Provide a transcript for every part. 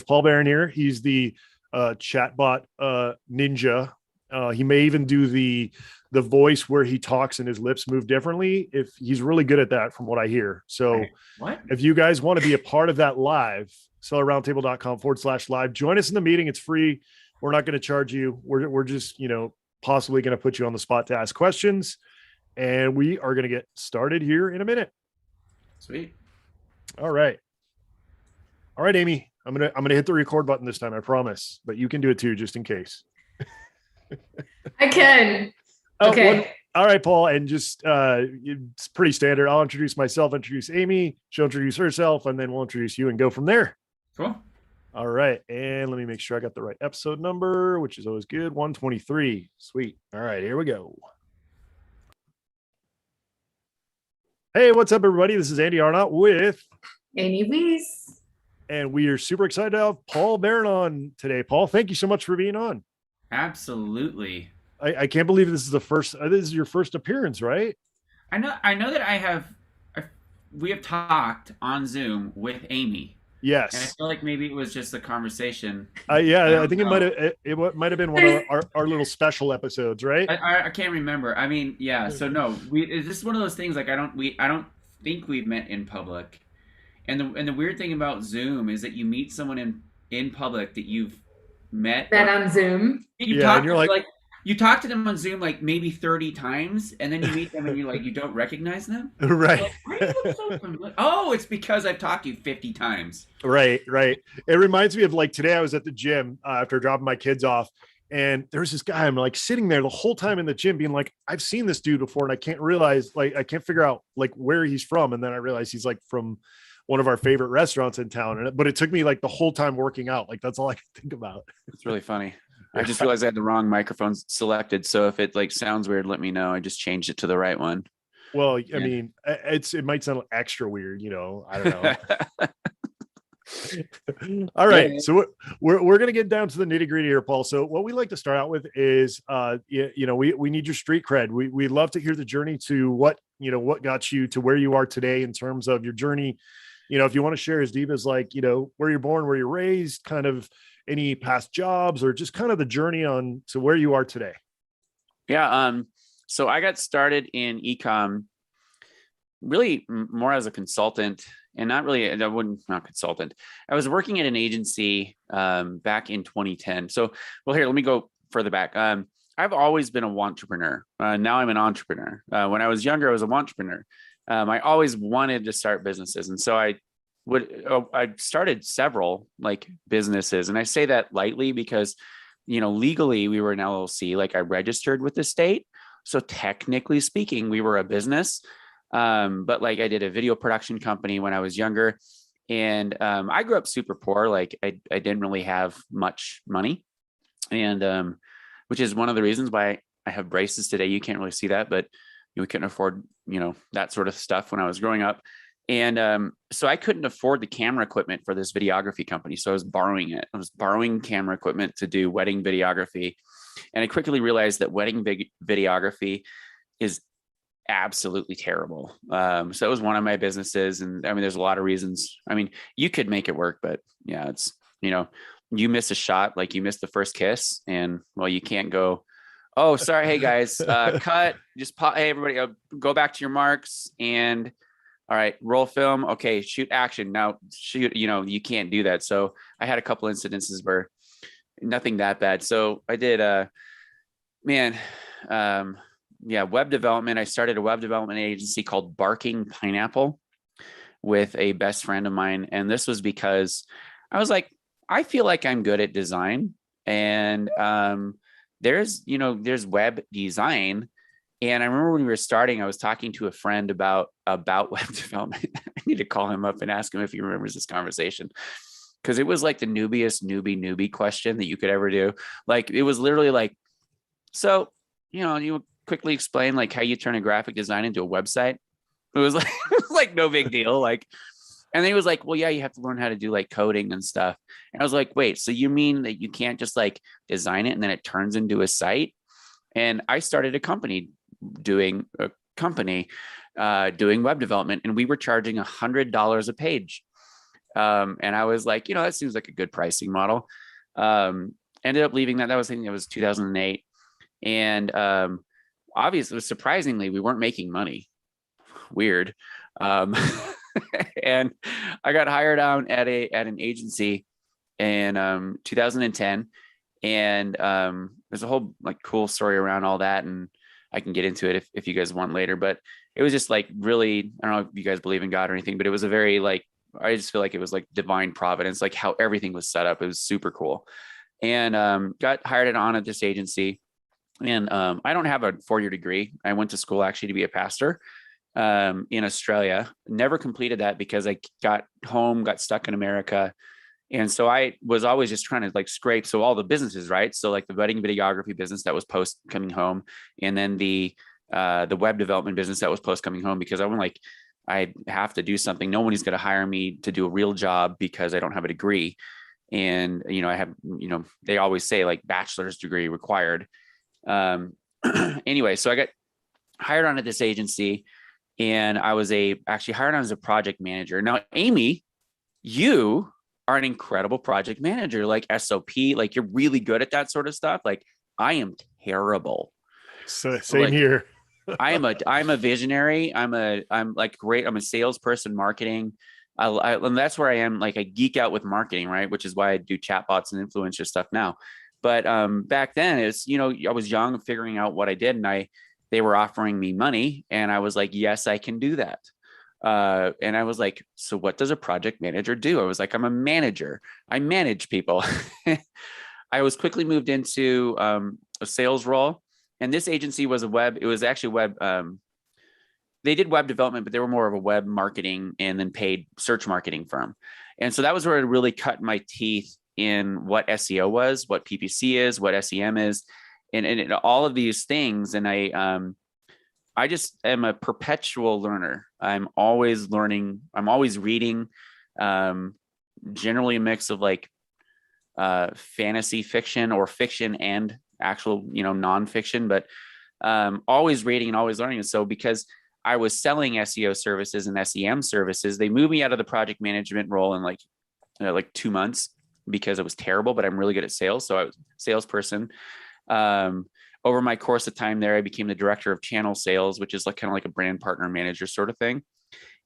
Paul Barron here. He's the chatbot ninja. He may even do the voice where he talks and his lips move differently. If he's really good at that, from what I hear. So, What? if you guys want to be a part of that live, sellerroundtable.com/live, join us in the meeting. It's free. We're not going to charge you. We're just possibly going to put you on the spot to ask questions, and we are going to get started here in a minute. Sweet. All right, Amy. I'm gonna hit the record button this time. I promise, but you can do it too, just in case. I can. Okay. All right, Paul, and just it's pretty standard. I'll introduce myself, introduce Amy, she'll introduce herself, and then we'll introduce you and go from there. Cool. All right, and let me make sure I got the right episode number, which is always good. 123. Sweet. All right, here we go. Hey, what's up, everybody? This is Andy Arnott with Amy Weiss. And we are super excited to have Paul Barron on today. Paul, thank you so much for being on. Absolutely. I can't believe this is your first appearance, right? I know that we have talked on Zoom with Amy. Yes. And I feel like maybe it was just a conversation. Yeah, I think it might have been one of our little special episodes, right? I can't remember. I mean, yeah. So no, this is one of those things. Like I don't think we've met in public. And the weird thing about Zoom is that you meet someone in public that you've met on Zoom. And you're like you talk to them on Zoom like maybe 30 times, and then you meet them and you don't recognize them. Right. Oh, it's because I've talked to you 50 times. Right. It reminds me of like today I was at the gym after dropping my kids off, and there's this guy, I'm like sitting there the whole time in the gym being like, I've seen this dude before, and I can't figure out like where he's from. And then I realized he's like from one of our favorite restaurants in town. But it took me like the whole time working out. Like that's all I could think about. It's really funny. I just realized I had the wrong microphone selected. So if it like sounds weird, let me know. I just changed it to the right one. Well, I mean, it might sound extra weird, I don't know. All right. Yeah. So we're going to get down to the nitty gritty here, Paul. So what we like to start out with is, we need your street cred. We'd love to hear the journey to what got you to where you are today in terms of your journey. If you want to share as deep as like, where you're born, where you're raised, kind of any past jobs, or just kind of the journey on to where you are today. Yeah. So I got started in e-com really more as a consultant, and not consultant. I was working at an agency back in 2010. So, here, let me go further back. I've always been a wantrepreneur. Now I'm an entrepreneur. When I was younger, I was a wantrepreneur. I always wanted to start businesses. And so I started several like businesses. And I say that lightly because, legally we were an LLC, like I registered with the state. So technically speaking, we were a business. But like I did a video production company when I was younger, and I grew up super poor. Like I didn't really have much money, and which is one of the reasons why I have braces today. You can't really see that, but we couldn't afford, that sort of stuff when I was growing up. And so I couldn't afford the camera equipment for this videography company. So I was borrowing it. I was borrowing camera equipment to do wedding videography. And I quickly realized that wedding videography is absolutely terrible. So it was one of my businesses. And I mean, there's a lot of reasons. I mean, you could make it work, but yeah, it's, you miss a shot, like you missed the first kiss, and well, you can't go, oh, sorry. Hey guys, cut, just hey, everybody, go back to your marks, and all right, roll film. Okay. Shoot action. Now shoot, you can't do that. So I had a couple incidences where nothing that bad. So I did, web development. I started a web development agency called Barking Pineapple with a best friend of mine. And this was because I was like, I feel like I'm good at design, and there's web design. And I remember when we were starting, I was talking to a friend about web development. I need to call him up and ask him if he remembers this conversation, because it was like the newbie question that you could ever do. Like it was literally like, so, you quickly explain like how you turn a graphic design into a website. It was like no big deal. Like, and then he was like, well, yeah, you have to learn how to do like coding and stuff. And I was like, wait, so you mean that you can't just like design it and then it turns into a site? And I started a company doing web development, and we were charging $100 a page. And I was like, that seems like a good pricing model. Ended up leaving that. That was, I think it was 2008. And obviously, surprisingly, we weren't making money. Weird. And I got hired on at an agency in 2010. And there's a whole like cool story around all that. And I can get into it if you guys want later. But it was just like really, I don't know if you guys believe in God or anything, but it was a very like, I just feel like it was like divine providence, like how everything was set up. It was super cool. And got hired on at this agency. And I don't have a 4-year degree. I went to school actually to be a pastor in Australia. Never completed that because I got home, got stuck in America. And so I was always just trying to like scrape. So all the businesses, right? So like the wedding videography business that was post coming home, and then the web development business that was post coming home, because I'm like, I have to do something. Nobody's going to hire me to do a real job because I don't have a degree. And, I have, they always say like bachelor's degree required. Anyway, so I got hired on at this agency, and I was actually hired on as a project manager. Now, Amy, you are an incredible project manager, like SOP, like you're really good at that sort of stuff. Like I am terrible. So same here. I'm a visionary. I'm like great. I'm a salesperson, marketing. And that's where I am. Like I geek out with marketing, right? Which is why I do chatbots and influencer stuff now. But back then it's, I was young, figuring out what I did, and they were offering me money, and I was like, yes, I can do that. And I was like, so what does a project manager do? I was like, I'm a manager. I manage people. I was quickly moved into a sales role. And this agency was it was actually web. They did web development, but they were more of a web marketing and then paid search marketing firm. And so that was where I really cut my teeth in what SEO was, what PPC is, what SEM is, and all of these things. And I just am a perpetual learner. I'm always learning. I'm always reading, generally a mix of like fantasy fiction or fiction and actual, nonfiction, but always reading and always learning. And so because I was selling SEO services and SEM services, they moved me out of the project management role in like 2 months because it was terrible, but I'm really good at sales. So I was a salesperson. Over my course of time there, I became the director of channel sales, which is like kind of like a brand partner manager sort of thing,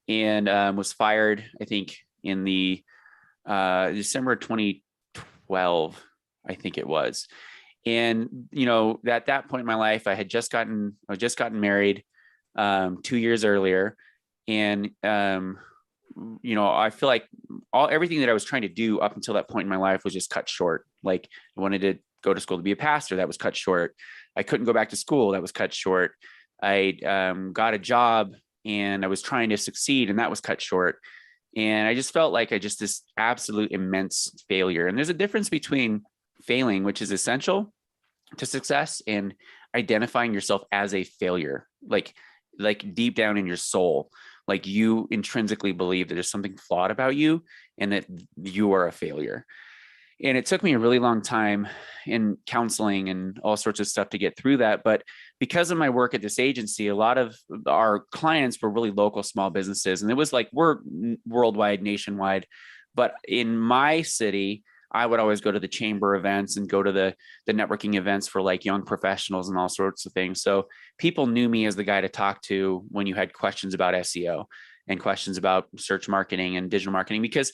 and was fired, I think, in the December 2012, I think it was. And at that point in my life, I had just gotten married 2 years earlier, and I feel like everything that I was trying to do up until that point in my life was just cut short. Like I wanted to go to school to be a pastor, that was cut short. I couldn't go back to school, that was cut short. I got a job and I was trying to succeed, and that was cut short. And I just felt like this absolute immense failure. And there's a difference between failing, which is essential to success, and identifying yourself as a failure, like deep down in your soul, like you intrinsically believe that there's something flawed about you and that you are a failure. And it took me a really long time in counseling and all sorts of stuff to get through that. But because of my work at this agency, a lot of our clients were really local small businesses. And it was like, we're worldwide, nationwide. But in my city, I would always go to the chamber events and go to the networking events for like young professionals and all sorts of things. So people knew me as the guy to talk to when you had questions about SEO and questions about search marketing and digital marketing, because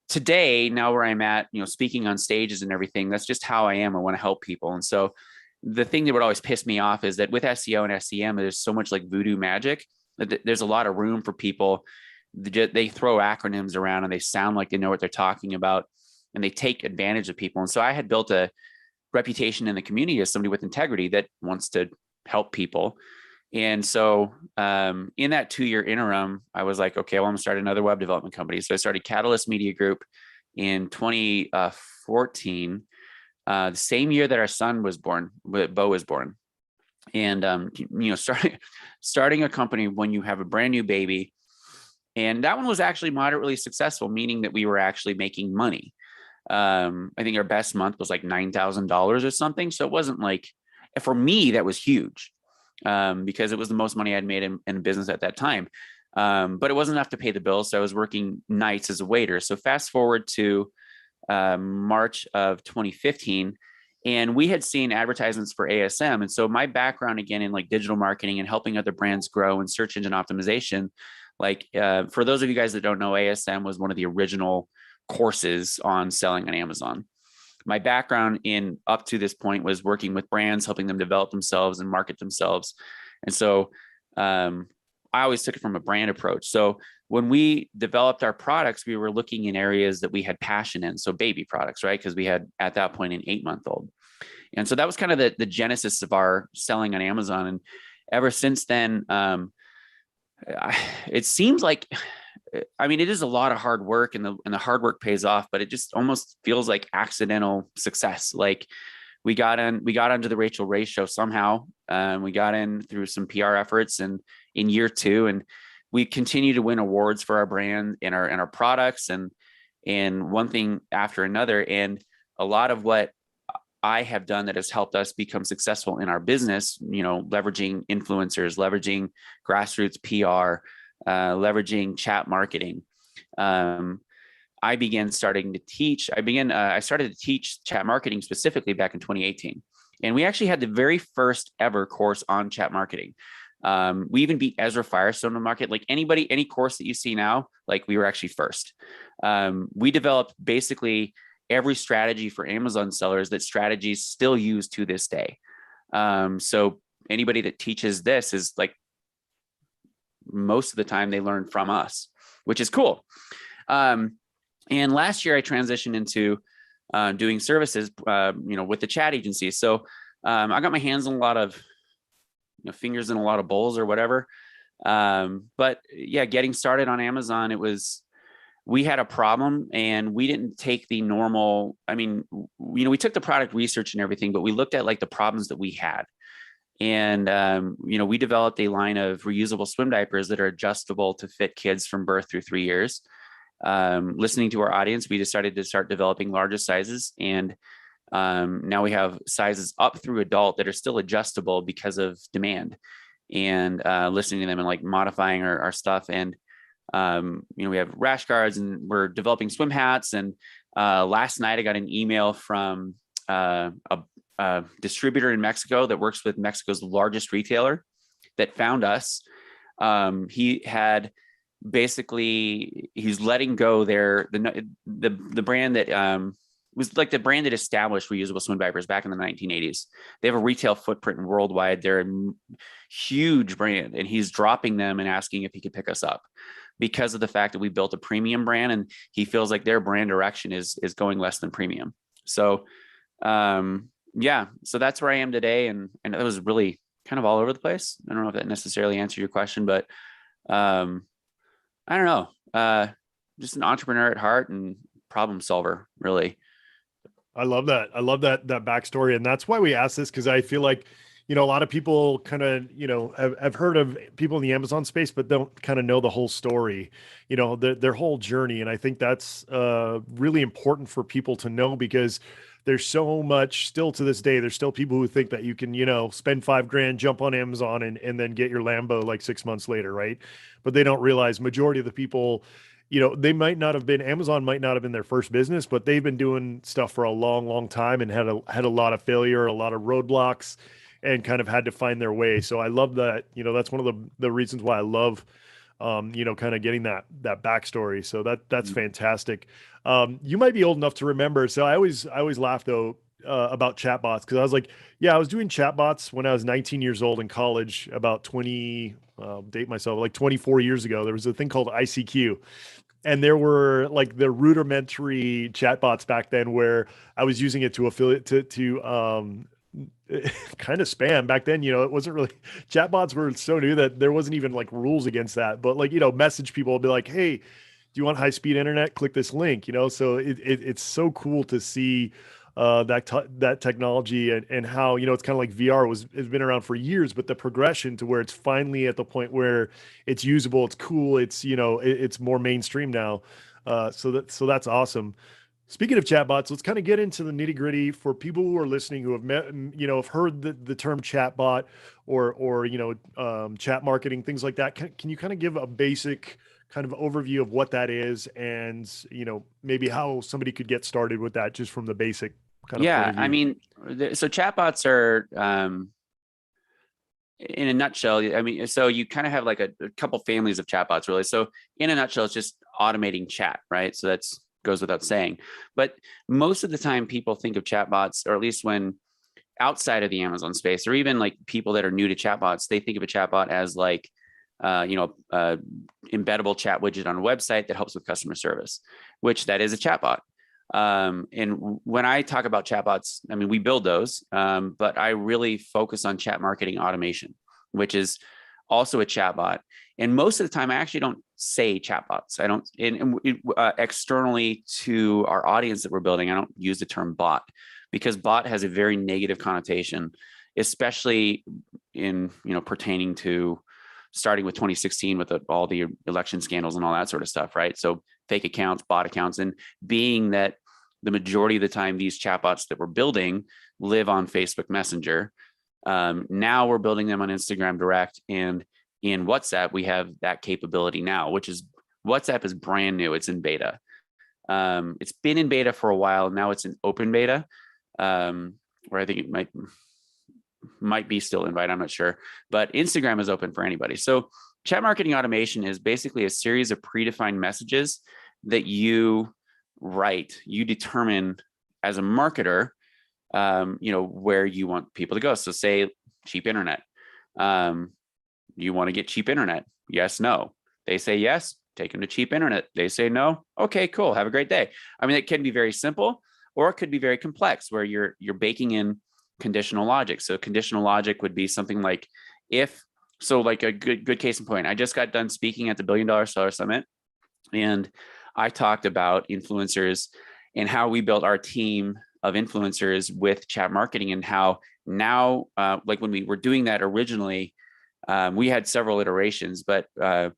today, now where I'm at, speaking on stages and everything, that's just how I am. I want to help people. And so the thing that would always piss me off is that with SEO and SEM, there's so much like voodoo magic. There's a lot of room for people. They throw acronyms around and they sound like they know what they're talking about, and they take advantage of people. And so I had built a reputation in the community as somebody with integrity that wants to help people. And so in that 2-year interim, I was like, okay, well, I'm going to start another web development company. So I started Catalyst Media Group in 2014, the same year that our son was born, Bo was born. And, starting a company when you have a brand new baby. And that one was actually moderately successful, meaning that we were actually making money. I think our best month was like $9,000 or something. So it wasn't like, for me, that was huge. Because it was the most money I'd made in business at that time. But it wasn't enough to pay the bills. So I was working nights as a waiter. So fast forward to March of 2015, and we had seen advertisements for ASM. And so my background again in like digital marketing and helping other brands grow and search engine optimization, like for those of you guys that don't know, ASM was one of the original courses on selling on Amazon. My background in up to this point was working with brands, helping them develop themselves and market themselves. And so I always took it from a brand approach. So when we developed our products, we were looking in areas that we had passion in. So baby products, right? Because we had at that point an 8-month-old. And so that was kind of the genesis of our selling on Amazon. And ever since then, it seems like, I mean, it is a lot of hard work, and the hard work pays off, but it just almost feels like accidental success. Like we got onto the Rachel Ray show somehow. We got in through some PR efforts, and in year 2, and we continue to win awards for our brand and our products, and one thing after another. And a lot of what I have done that has helped us become successful in our business, leveraging influencers, leveraging grassroots PR, leveraging chat marketing. I started to teach chat marketing specifically back in 2018. And we actually had the very first ever course on chat marketing. We even beat Ezra Firestone in the market. Like any course that you see now, like we were actually first. We developed basically every strategy for Amazon sellers that strategies still used to this day. So anybody that teaches this is like, most of the time they learn from us, which is cool. And last year I transitioned into doing services, with the chat agency. So I got my hands on a lot of, fingers in a lot of bowls or whatever. But yeah, getting started on Amazon, we had a problem, and we didn't take the normal, we took the product research and everything, but we looked at like the problems that we had. And, we developed a line of reusable swim diapers that are adjustable to fit kids from birth through 3 years. Listening to our audience, we decided to start developing larger sizes. And now we have sizes up through adult that are still adjustable because of demand, and listening to them and like modifying our stuff. And, we have rash guards, and we're developing swim hats. And last night I got an email from a distributor in Mexico that works with Mexico's largest retailer that found us. He had he's letting go the brand that was like the brand that established reusable swim diapers back in the 1980s. They have a retail footprint worldwide. They're a huge brand, and he's dropping them and asking if he could pick us up because of the fact that we built a premium brand, and he feels like their brand direction is going less than premium. So, so that's where I am today. And it was really kind of all over the place. I don't know if that necessarily answered your question, but I don't know. Just an entrepreneur at heart and problem solver, really. I love that. I love that backstory. And that's why we asked this, because I feel like, a lot of people kind of, have heard of people in the Amazon space, but don't kind of know the whole story, their whole journey. And I think that's really important for people to know, because there's so much still to this day. There's still people who think that you can, spend $5,000, jump on Amazon and then get your Lambo like 6 months later. Right. But they don't realize majority of the people, they might not have been, Amazon might not have been their first business, but they've been doing stuff for a long, long time and had a lot of failure, a lot of roadblocks, and kind of had to find their way. So I love that, that's one of the reasons why I love, kind of getting that backstory. So that's fantastic. You might be old enough to remember. So I always laugh though, about chatbots. Cause I was like, yeah, I was doing chatbots when I was 19 years old in college, about 24 years ago. There was a thing called ICQ. And there were like the rudimentary chatbots back then where I was using it to affiliate to kind of spam back then. It wasn't really, chatbots were so new that there wasn't even like rules against that, but like, message people will be like, hey, do you want high speed internet? Click this link, so it's so cool to see that technology and how, it's kind of like VR has been around for years, but the progression to where it's finally at the point where it's usable, it's cool, it's, it's more mainstream now. So that's awesome. Speaking of chatbots, let's kind of get into the nitty gritty for people who are listening who have met, have heard the term chatbot or chat marketing, things like that. Can you kind of give a basic kind of overview of what that is and, maybe how somebody could get started with that just from the basic kind of point Yeah, of view? I mean, so chatbots are, in a nutshell, I mean, so you kind of have like a couple families of chatbots, really. So in a nutshell, it's just automating chat, right? So that's goes without saying. But most of the time, people think of chatbots, or at least when outside of the Amazon space, or even like people that are new to chatbots, they think of a chatbot as like, embeddable chat widget on a website that helps with customer service, which that is a chatbot. And when I talk about chatbots, I mean, we build those, but I really focus on chat marketing automation, which is also a chatbot. And most of the time, I actually don't say chatbots. I don't, externally to our audience that we're building, I don't use the term bot, because bot has a very negative connotation, especially in, pertaining to starting with 2016 with all the election scandals and all that sort of stuff, right? So fake accounts, bot accounts, and being that the majority of the time these chatbots that we're building live on Facebook Messenger. Now we're building them on Instagram Direct, and in WhatsApp we have that capability now, which is WhatsApp is brand new. It's in beta. It's been in beta for a while. Now it's in open beta, where I think it might be still invite. I'm not sure, but Instagram is open for anybody. So chat marketing automation is basically a series of predefined messages that you write. You determine as a marketer, where you want people to go. So say cheap internet. You want to get cheap internet? Yes, no. They say yes, take them to cheap internet. They say no. Okay, cool. Have a great day. I mean, it can be very simple, or it could be very complex where you're baking in conditional logic. So conditional logic would be something like like a good case in point. I just got done speaking at the $1 Billion Seller Summit, and I talked about influencers and how we built our team of influencers with chat marketing, and how now, like when we were doing that originally, we had several iterations, but for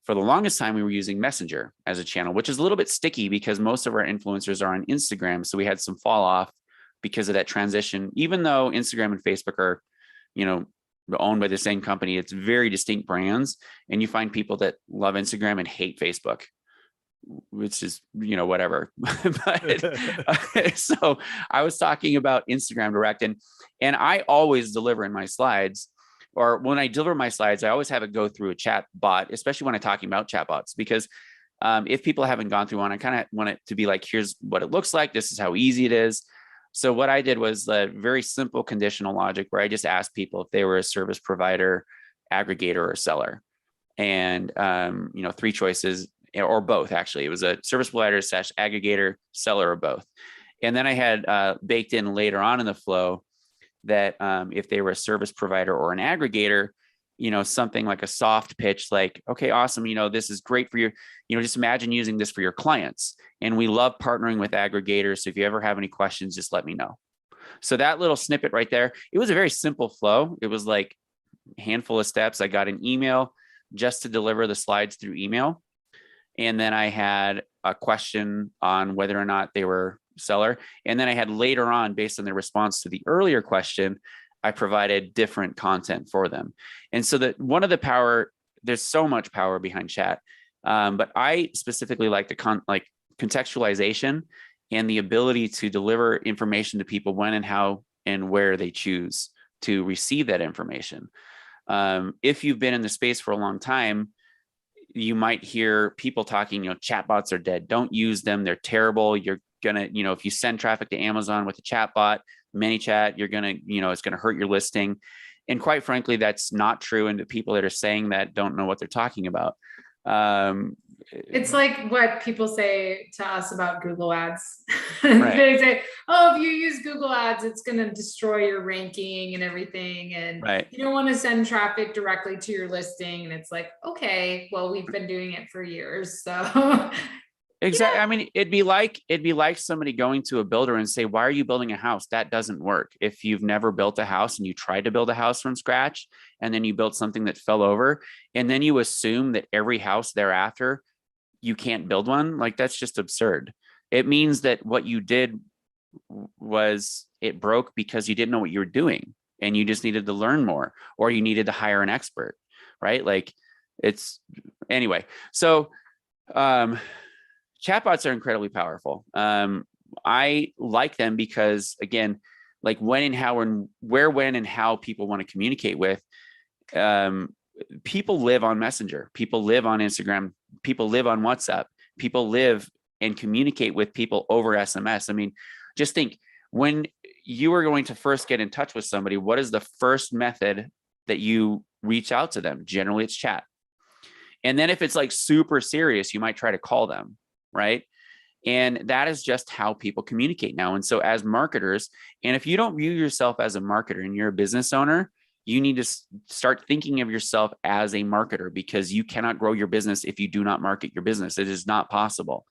the longest time, we were using Messenger as a channel, which is a little bit sticky because most of our influencers are on Instagram. So we had some fall off because of that transition. Even though Instagram and Facebook are, owned by the same company, it's very distinct brands. And you find people that love Instagram and hate Facebook, which is, whatever. But so I was talking about Instagram Direct, and I always deliver in my slides, or when I deliver my slides, I always have it go through a chat bot, especially when I'm talking about chatbots, because if people haven't gone through one, I kind of want it to be like, here's what it looks like. This is how easy it is. So what I did was a very simple conditional logic where I just asked people if they were a service provider, aggregator, or seller. And, 3 choices, or both, actually. It was a service provider / aggregator, seller, or both. And then I had baked in later on in the flow that if they were a service provider or an aggregator, something like a soft pitch, like, okay, awesome. This is great for you. Just imagine using this for your clients. And we love partnering with aggregators. So if you ever have any questions, just let me know. So that little snippet right there, it was a very simple flow. It was like a handful of steps. I got an email just to deliver the slides through email. And then I had a question on whether or not they were seller. And then I had later on, based on their response to the earlier question, I provided different content for them. And so that one of the power, there's so much power behind chat. But I specifically like the contextualization and the ability to deliver information to people when and how and where they choose to receive that information. If you've been in the space for a long time, you might hear people talking, chatbots are dead. Don't use them. They're terrible. You're going to, if you send traffic to Amazon with a chatbot, ManyChat, you're going to, it's going to hurt your listing. And quite frankly, that's not true. And the people that are saying that don't know what they're talking about. It's like what people say to us about Google ads. Right. They say, oh, if you use Google ads, it's going to destroy your ranking and everything. And right. You don't want to send traffic directly to your listing. And it's like, okay, well, we've been doing it for years. So exactly. Yeah. I mean, it'd be like somebody going to a builder and say, why are you building a house? That doesn't work. If you've never built a house and you tried to build a house from scratch, and then you built something that fell over, and then you assume that every house thereafter, you can't build one, like that's just absurd. It means that what you did was it broke because you didn't know what you were doing and you just needed to learn more, or you needed to hire an expert, right? Like it's anyway. So chatbots are incredibly powerful. I like them because, again, like when and how and where, when and how people want to communicate with, people live on Messenger, people live on Instagram, people live on WhatsApp, people live and communicate with people over SMS. I mean, just think, when you are going to first get in touch with somebody, what is the first method that you reach out to them? Generally, it's chat. And then if it's like super serious, you might try to call them, right? And that is just how people communicate now. And so as marketers, and if you don't view yourself as a marketer and you're a business owner, you need to start thinking of yourself as a marketer, because you cannot grow your business if you do not market your business. It is not possible.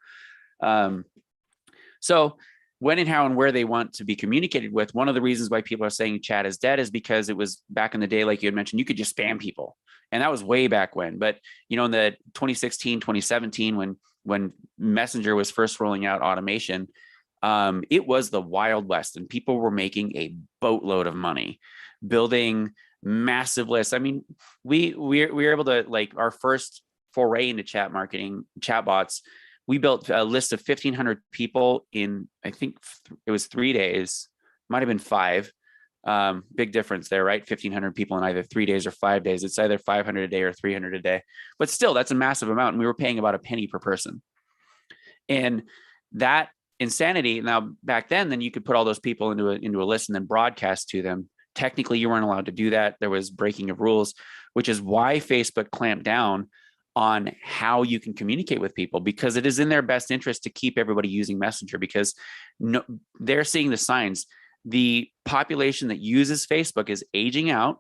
So when and how and where they want to be communicated with, one of the reasons why people are saying chat is dead is because it was back in the day, like you had mentioned, you could just spam people. And that was way back when. But, you know, in the 2016, 2017, when Messenger was first rolling out automation, it was the Wild West, and people were making a boatload of money building massive lists. I mean, we were able to, like, our first foray into chat marketing, chatbots, we built a list of 1,500 people in, I think it was 3 days, might have been 5. Big difference there, right? 1,500 people in either 3 days or 5 days. It's either 500 a day or 300 a day, but still, that's a massive amount. And we were paying about a penny per person. And that insanity. Now, back then you could put all those people into a list and then broadcast to them. Technically, you weren't allowed to do that. There was breaking of rules, which is why Facebook clamped down on how you can communicate with people, because it is in their best interest to keep everybody using Messenger, because they're seeing the signs. The population that uses Facebook is aging out,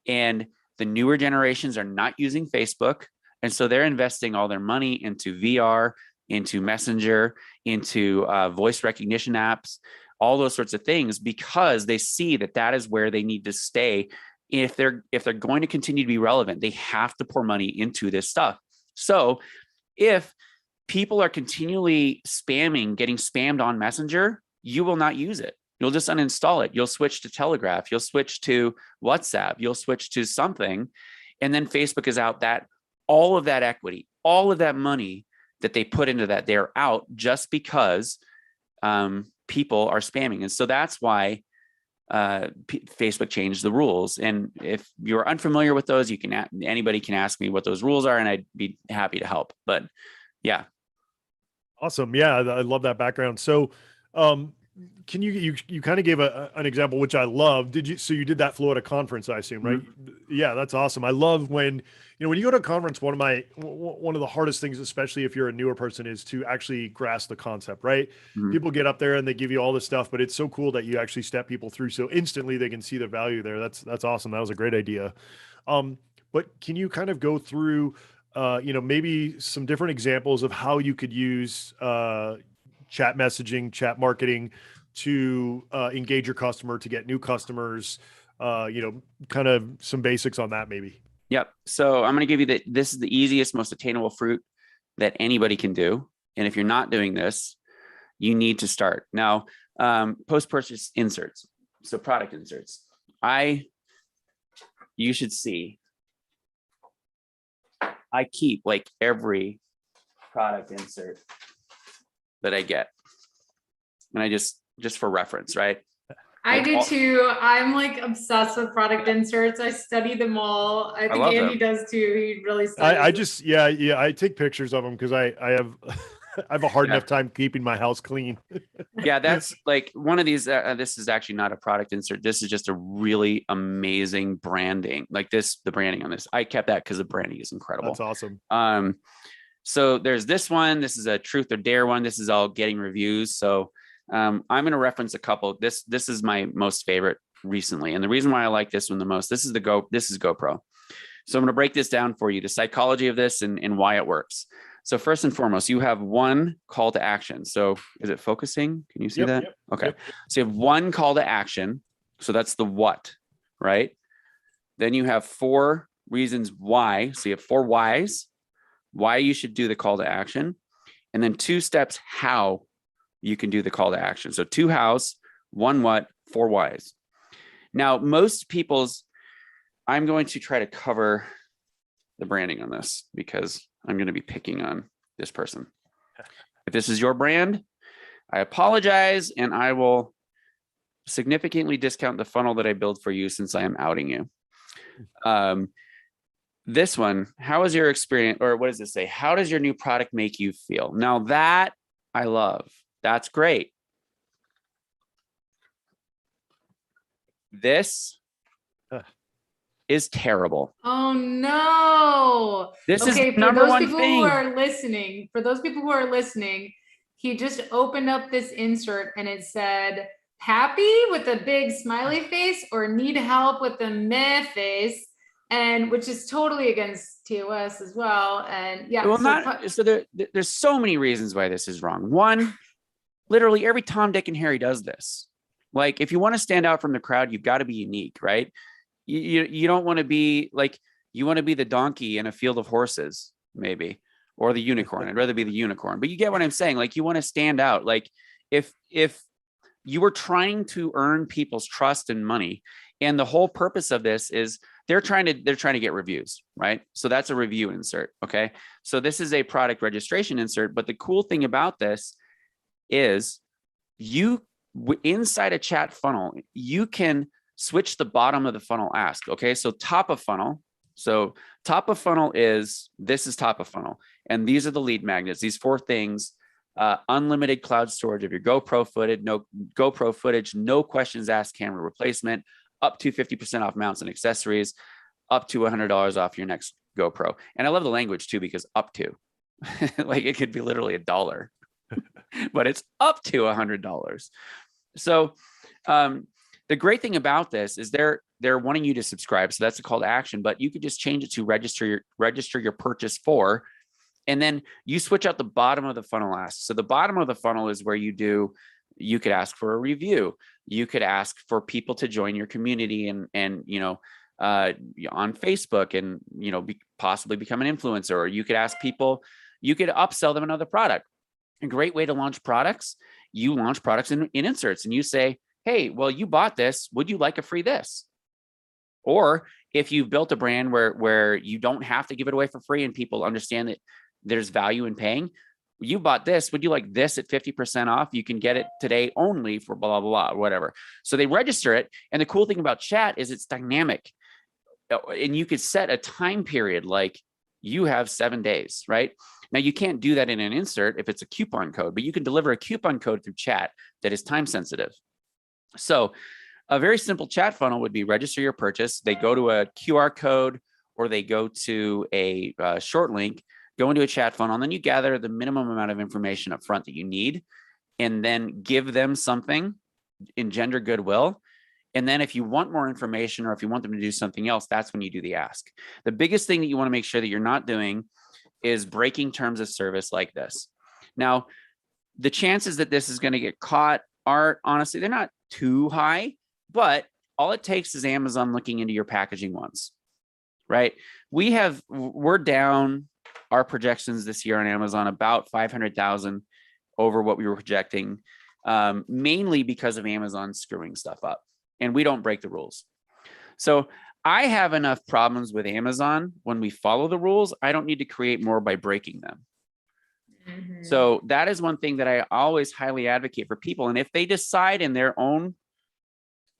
and the newer generations are not using Facebook. And so they're investing all their money into VR, into Messenger, into voice recognition apps, all those sorts of things, because they see that that is where they need to stay. If they're going to continue to be relevant, they have to pour money into this stuff. So if people are continually getting spammed on Messenger, you will not use it. You'll just uninstall it. You'll switch to Telegraph. You'll switch to WhatsApp. You'll switch to something. And then Facebook is out that all of that equity, all of that money that they put into that, they're out just because people are spamming. And so that's why Facebook changed the rules. And if you're unfamiliar with those, anybody can ask me what those rules are, and I'd be happy to help. But yeah. Awesome. Yeah. I love that background. So, can you kind of gave an example, which I love. So you did that flow at a conference, I assume, right? Mm-hmm. Yeah, that's awesome. I love when you go to a conference, one of the hardest things, especially if you're a newer person, is to actually grasp the concept, right? Mm-hmm. People get up there and they give you all this stuff, but it's so cool that you actually step people through so instantly they can see the value there. That's awesome. That was a great idea. But can you kind of go through, maybe some different examples of how you could use chat messaging, chat marketing to engage your customer, to get new customers, kind of some basics on that maybe. Yep. So I'm going to give you this is the easiest, most attainable fruit that anybody can do. And if you're not doing this, you need to start. Now, post-purchase inserts. So product inserts. You should see, I keep like every product insert that I get. And I just for reference, right? I do too. I'm like obsessed with product inserts. I study them all. I think Andy does too. He really studies. I take pictures of them because I have I have a hard enough time keeping my house clean. Yeah, that's like one of these. This is actually not a product insert. This is just a really amazing branding. Like the branding on this. I kept that because the branding is incredible. That's awesome. So there's this one. This is a truth or dare one. This is all getting reviews. So I'm going to reference a couple. This is my most favorite recently. And the reason why I like this one the most, this is GoPro. So I'm going to break this down for you, the psychology of this and why it works. So first and foremost, you have one call to action. So is it focusing? Can you see that? Yep, okay. Yep. So you have one call to action. So that's the what, right? Then you have 4 reasons why. So you have 4 whys, why you should do the call to action. and then 2 steps how you can do the call to action. So 2 hows, 1 what, 4 whys. Now, most people's, I'm going to try to cover the branding on this because I'm going to be picking on this person. If this is your brand, I apologize, and I will significantly discount the funnel that I build for you since I am outing you. This one, how is your experience, or what does it say? How does your new product make you feel? Now that I love, that's great. This is terrible. Oh no. This okay, is the number one thing. For those people who are listening, he just opened up this insert and it said, happy with a big smiley face or need help with the meh face, and which is totally against TOS as well. And yeah, well, there's so many reasons why this is wrong. One, literally every Tom, Dick, and Harry does this. Like, if you want to stand out from the crowd, you've got to be unique, right? You don't want to be like, you want to be the donkey in a field of horses, maybe, or the unicorn. I'd rather be the unicorn, but you get what I'm saying. Like, you want to stand out. Like, if you were trying to earn people's trust and money, and the whole purpose of this is they're trying to get reviews, right? So that's a review insert. Okay. So this is a product registration insert, but the cool thing about this is inside a chat funnel, you can switch the bottom of the funnel ask. Okay. So top of funnel. So top of funnel this is top of funnel. And these are the lead magnets, these 4 things. Unlimited cloud storage of your GoPro footage, no questions asked camera replacement, up to 50% off mounts and accessories, up to $100 off your next GoPro. And I love the language too, because up to, like, it could be literally $1, but it's up to $100. So the great thing about this is they're wanting you to subscribe. So that's a call to action, but you could just change it to register your purchase for. And then you switch out the bottom of the funnel ask. So the bottom of the funnel is where you could ask for a review. You could ask for people to join your community and on Facebook and, possibly become an influencer, or you could ask people, you could upsell them another product. A great way to launch products. You launch products in inserts and you say, hey, well, you bought this. Would you like a free this? Or if you've built a brand where you don't have to give it away for free and people understand that there's value in paying, you bought this, would you like this at 50% off? You can get it today only for blah, blah, blah, whatever. So they register it. And the cool thing about chat is it's dynamic. And you could set a time period, like you have 7 days, right? Now you can't do that in an insert if it's a coupon code, but you can deliver a coupon code through chat that is time sensitive. So a very simple chat funnel would be register your purchase. They go to a QR code or they go to a short link, go into a chat funnel, and then you gather the minimum amount of information up front that you need, and then give them something, engender goodwill. And then if you want more information or if you want them to do something else, that's when you do the ask. The biggest thing that you want to make sure that you're not doing is breaking terms of service like this. Now, the chances that this is going to get caught are, honestly, they're not too high, but all it takes is Amazon looking into your packaging once, right? We're down our projections this year on Amazon about 500,000 over what we were projecting, mainly because of Amazon screwing stuff up, and we don't break the rules. So I have enough problems with Amazon when we follow the rules. I don't need to create more by breaking them. Mm-hmm. So that is one thing that I always highly advocate for people. And if they decide in their own,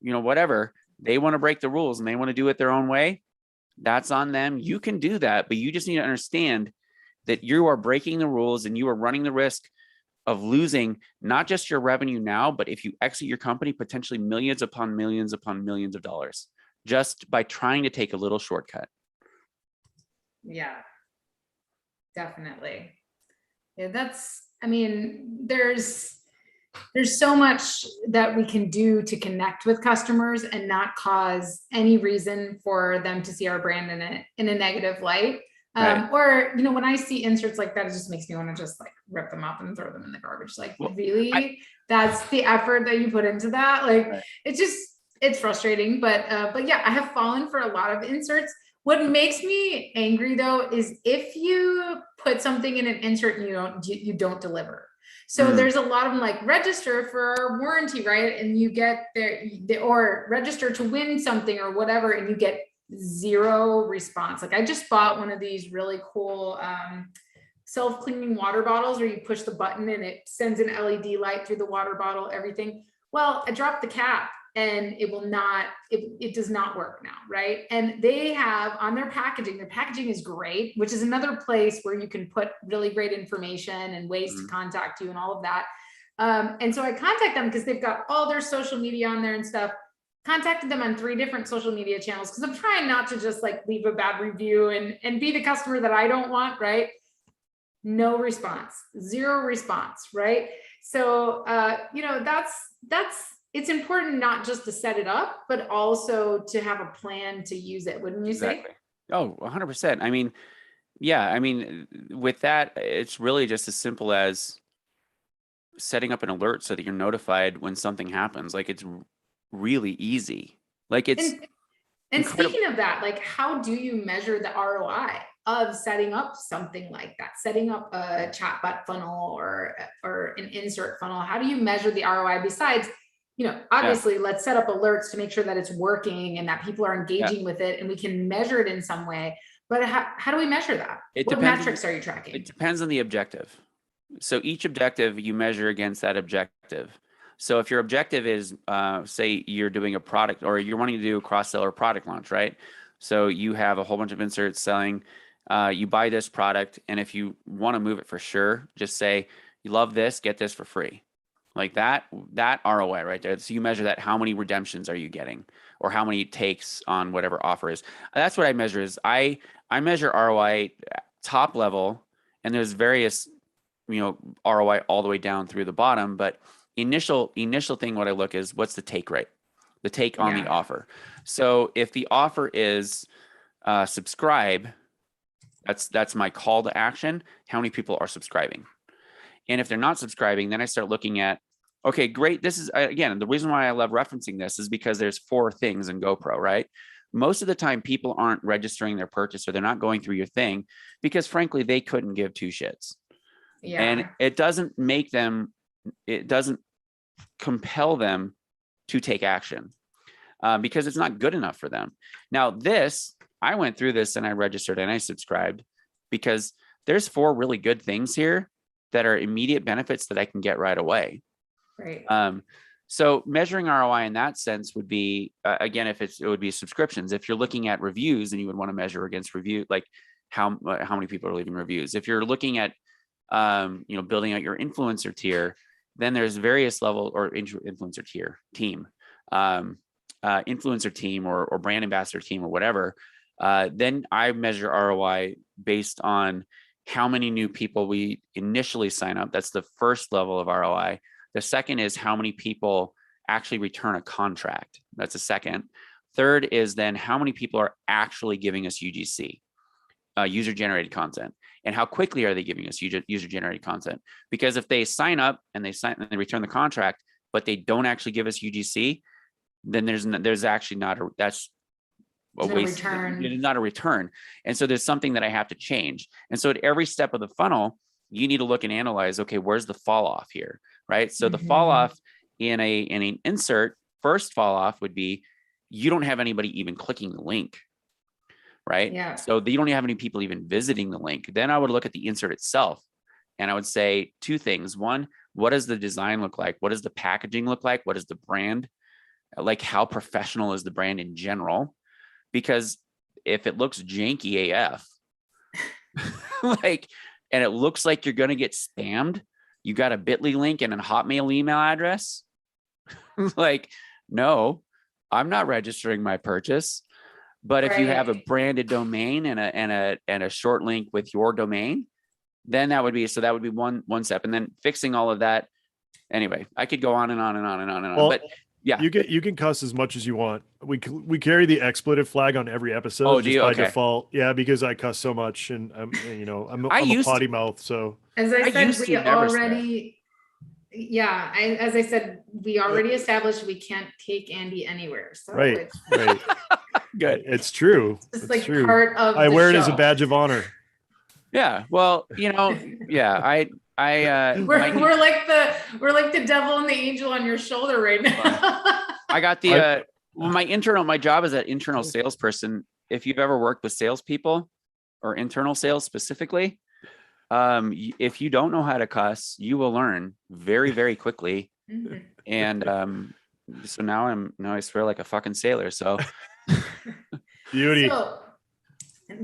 whatever, they want to break the rules and they want to do it their own way, that's on them. You can do that, but you just need to understand that you are breaking the rules and you are running the risk of losing not just your revenue now, but if you exit your company, potentially millions upon millions upon millions of dollars just by trying to take a little shortcut. Yeah, definitely. Yeah, there's so much that we can do to connect with customers and not cause any reason for them to see our brand in a negative light. Right. Or, when I see inserts like that, it just makes me want to just like rip them up and throw them in the garbage. Like, really? That's the effort that you put into that? Like, right. It's frustrating, but yeah, I have fallen for a lot of inserts What makes me angry though is if you put something in an insert and you don't deliver. So there's a lot of them like register for warranty, right? And you get or register to win something or whatever, and you get zero response. Like I just bought one of these really cool self-cleaning water bottles where you push the button and it sends an LED light through the water bottle, everything. Well, I dropped the cap and it will not, it does not work now, right? And they have on their packaging is great, which is another place where you can put really great information and ways to contact you and all of that. And so I contact them because they've got all their social media on there and stuff. Contacted them on 3 different social media channels because I'm trying not to just like leave a bad review and be the customer that I don't want, right? No response, 0 response, right? So, it's important not just to set it up, but also to have a plan to use it, wouldn't you say? Oh, 100%. I mean, yeah, I mean, with that, it's really just as simple as setting up an alert so that you're notified when something happens. Like it's really easy. Like it's and speaking of that, like how do you measure the ROI of setting up something like that, setting up a chatbot funnel or an insert funnel? How do you measure the ROI besides, obviously let's set up alerts to make sure that it's working and that people are engaging with it and we can measure it in some way. But how do we measure that? What metrics are you tracking? It depends on the objective. So each objective you measure against that objective. So if your objective is, say you're doing a product or you're wanting to do a cross-sell or product launch, right? So you have a whole bunch of inserts selling, you buy this product, and if you want to move it for sure, just say, you love this, get this for free. Like that ROI right there. So you measure that, how many redemptions are you getting or how many takes on whatever offer is. That's what I measure is I measure ROI top level, and there's various, ROI all the way down through the bottom, but initial thing, what I look is what's the take rate, the take on the offer. So if the offer is subscribe, that's my call to action. How many people are subscribing? And if they're not subscribing, then I start looking at, okay, great. This is, again, the reason why I love referencing this is because there's 4 things in GoPro, right? Most of the time people aren't registering their purchase or they're not going through your thing because frankly, they couldn't give 2 shits. Yeah. And it doesn't compel them to take action because it's not good enough for them. Now I went through this and I registered and I subscribed because there's 4 really good things here that are immediate benefits that I can get right away. Right. So measuring ROI in that sense would be, again, it would be subscriptions. If you're looking at reviews, then you would want to measure against review, like how many people are leaving reviews. If you're looking at, building out your influencer tier, then there's various level or influencer tier team, influencer team or brand ambassador team or whatever. Then I measure ROI based on how many new people we initially sign up. That's the first level of ROI. The second is how many people actually return a contract. That's a second. Third is then how many people are actually giving us UGC, user-generated content, and how quickly are they giving us user-generated content? Because if they sign up and they return the contract, but they don't actually give us UGC, then there's actually not a, that's a waste. It's not a return. And so there's something that I have to change. And so at every step of the funnel, you need to look and analyze, okay, where's the fall off here, right? So the fall off in an insert, first fall off would be, you don't have anybody even clicking the link, right? Yeah. So you don't have any people even visiting the link. Then I would look at the insert itself and I would say 2 things. One, what does the design look like? What does the packaging look like? What is the brand? Like how professional is the brand in general? Because if it looks janky AF, and it looks like you're going to get spammed, you got a bit.ly link and a Hotmail email address. No, I'm not registering my purchase. But if you have a branded domain and a short link with your domain, then that would be one step. And then fixing all of that. Anyway, I could go on and on and on and on and on. Well, but yeah, you can cuss as much as you want. We carry the expletive flag on every episode. Oh, do you? By Okay. default. Yeah, because I cuss so much and I'm a potty mouth. So as I said, we already, as I said, we already established we can't take Andy anywhere. So right. Good. It's true. It's It's like true. part of I the wear it as a show. badge of honor. Yeah. Well, yeah, We're like the devil and the angel on your shoulder right now. I got the my job as an internal salesperson. If you've ever worked with salespeople or internal sales specifically, if you don't know how to cuss, you will learn very, very quickly. Mhm. And so now I swear like a fucking sailor. So Beauty. So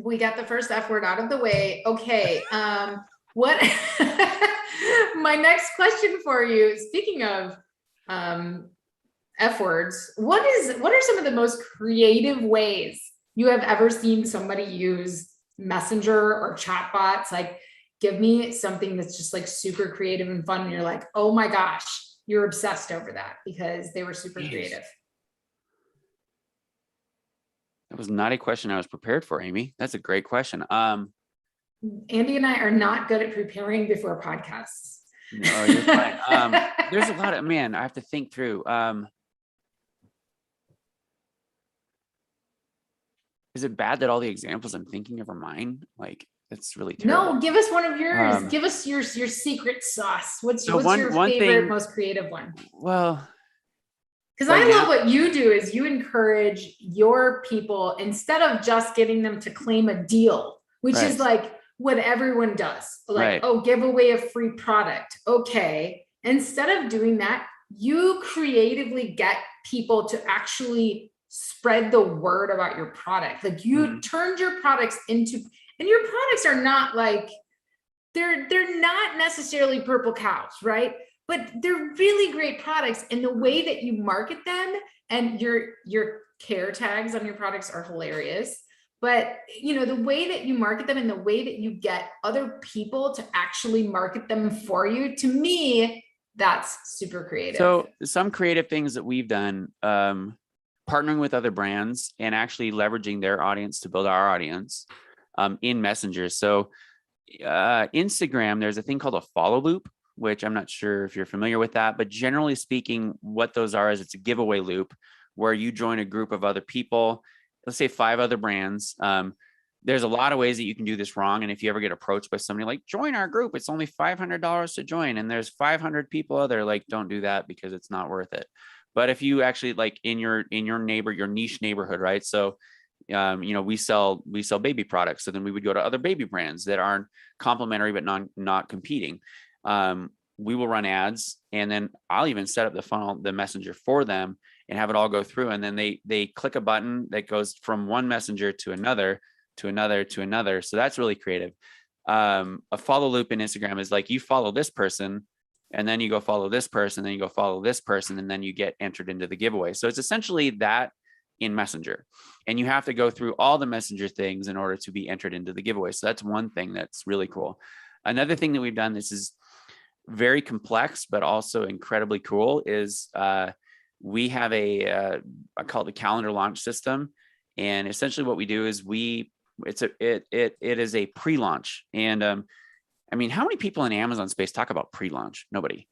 we got the first F word out of the way. Okay. What my next question for you, speaking of F words, what are some of the most creative ways you have ever seen somebody use Messenger or chatbots? Like, give me something that's just like super creative and fun. And you're like, oh my gosh, you're obsessed over that because they were super creative. that was not a question I was prepared for, Amy. That's a great question. Andy and I are not good at preparing before podcasts. No, you're fine. There's a lot of, I have to think through. Is it bad that all the examples I'm thinking of are mine? Like, that's really terrible. No, give us one of yours. Um, Give us your secret sauce. What's So your one favorite, thing- most creative one? Well, Because right I now- love what you do is you encourage your people instead of just getting them to claim a deal, which is Right. like what everyone does. Like, Right. oh, give away a free product. Okay. Instead of doing that, you creatively get people to actually spread the word about your product. Like you Mhm. turned your products into, and your products are not like, they're not necessarily purple cows, right? But they're really great products. And the way that you market them and your care tags on your products are hilarious. But the way that you market them and the way that you get other people to actually market them for you, to me, that's super creative. So some creative things that we've done, partnering with other brands and actually leveraging their audience to build our audience in Messenger. So Instagram, there's a thing called a follow loop, which I'm not sure if you're familiar with that, but generally speaking, what those are is it's a giveaway loop where you join a group of other people, let's say 5 other brands. There's a lot of ways that you can do this wrong. And if you ever get approached by somebody like, join our group, it's only $500 to join. And there's 500 people out there, like, don't do that because it's not worth it. But if you actually like in your niche neighborhood, right? So, we sell baby products. So then we would go to other baby brands that aren't complementary, but not competing. We will run ads, and then I'll even set up the funnel, the messenger for them and have it all go through. And then they click a button that goes from one messenger to another, to another, to another. So that's really creative. A follow loop in Instagram is like, you follow this person and then you go follow this person, then you go follow this person, and then you get entered into the giveaway. So it's essentially that in Messenger, and you have to go through all the Messenger things in order to be entered into the giveaway. So that's one thing that's really cool. Another thing that we've done, this is very complex, but also incredibly cool, is we have I call it the calendar launch system. And essentially what we do is it is a pre-launch. And how many people in Amazon space talk about pre-launch? Nobody.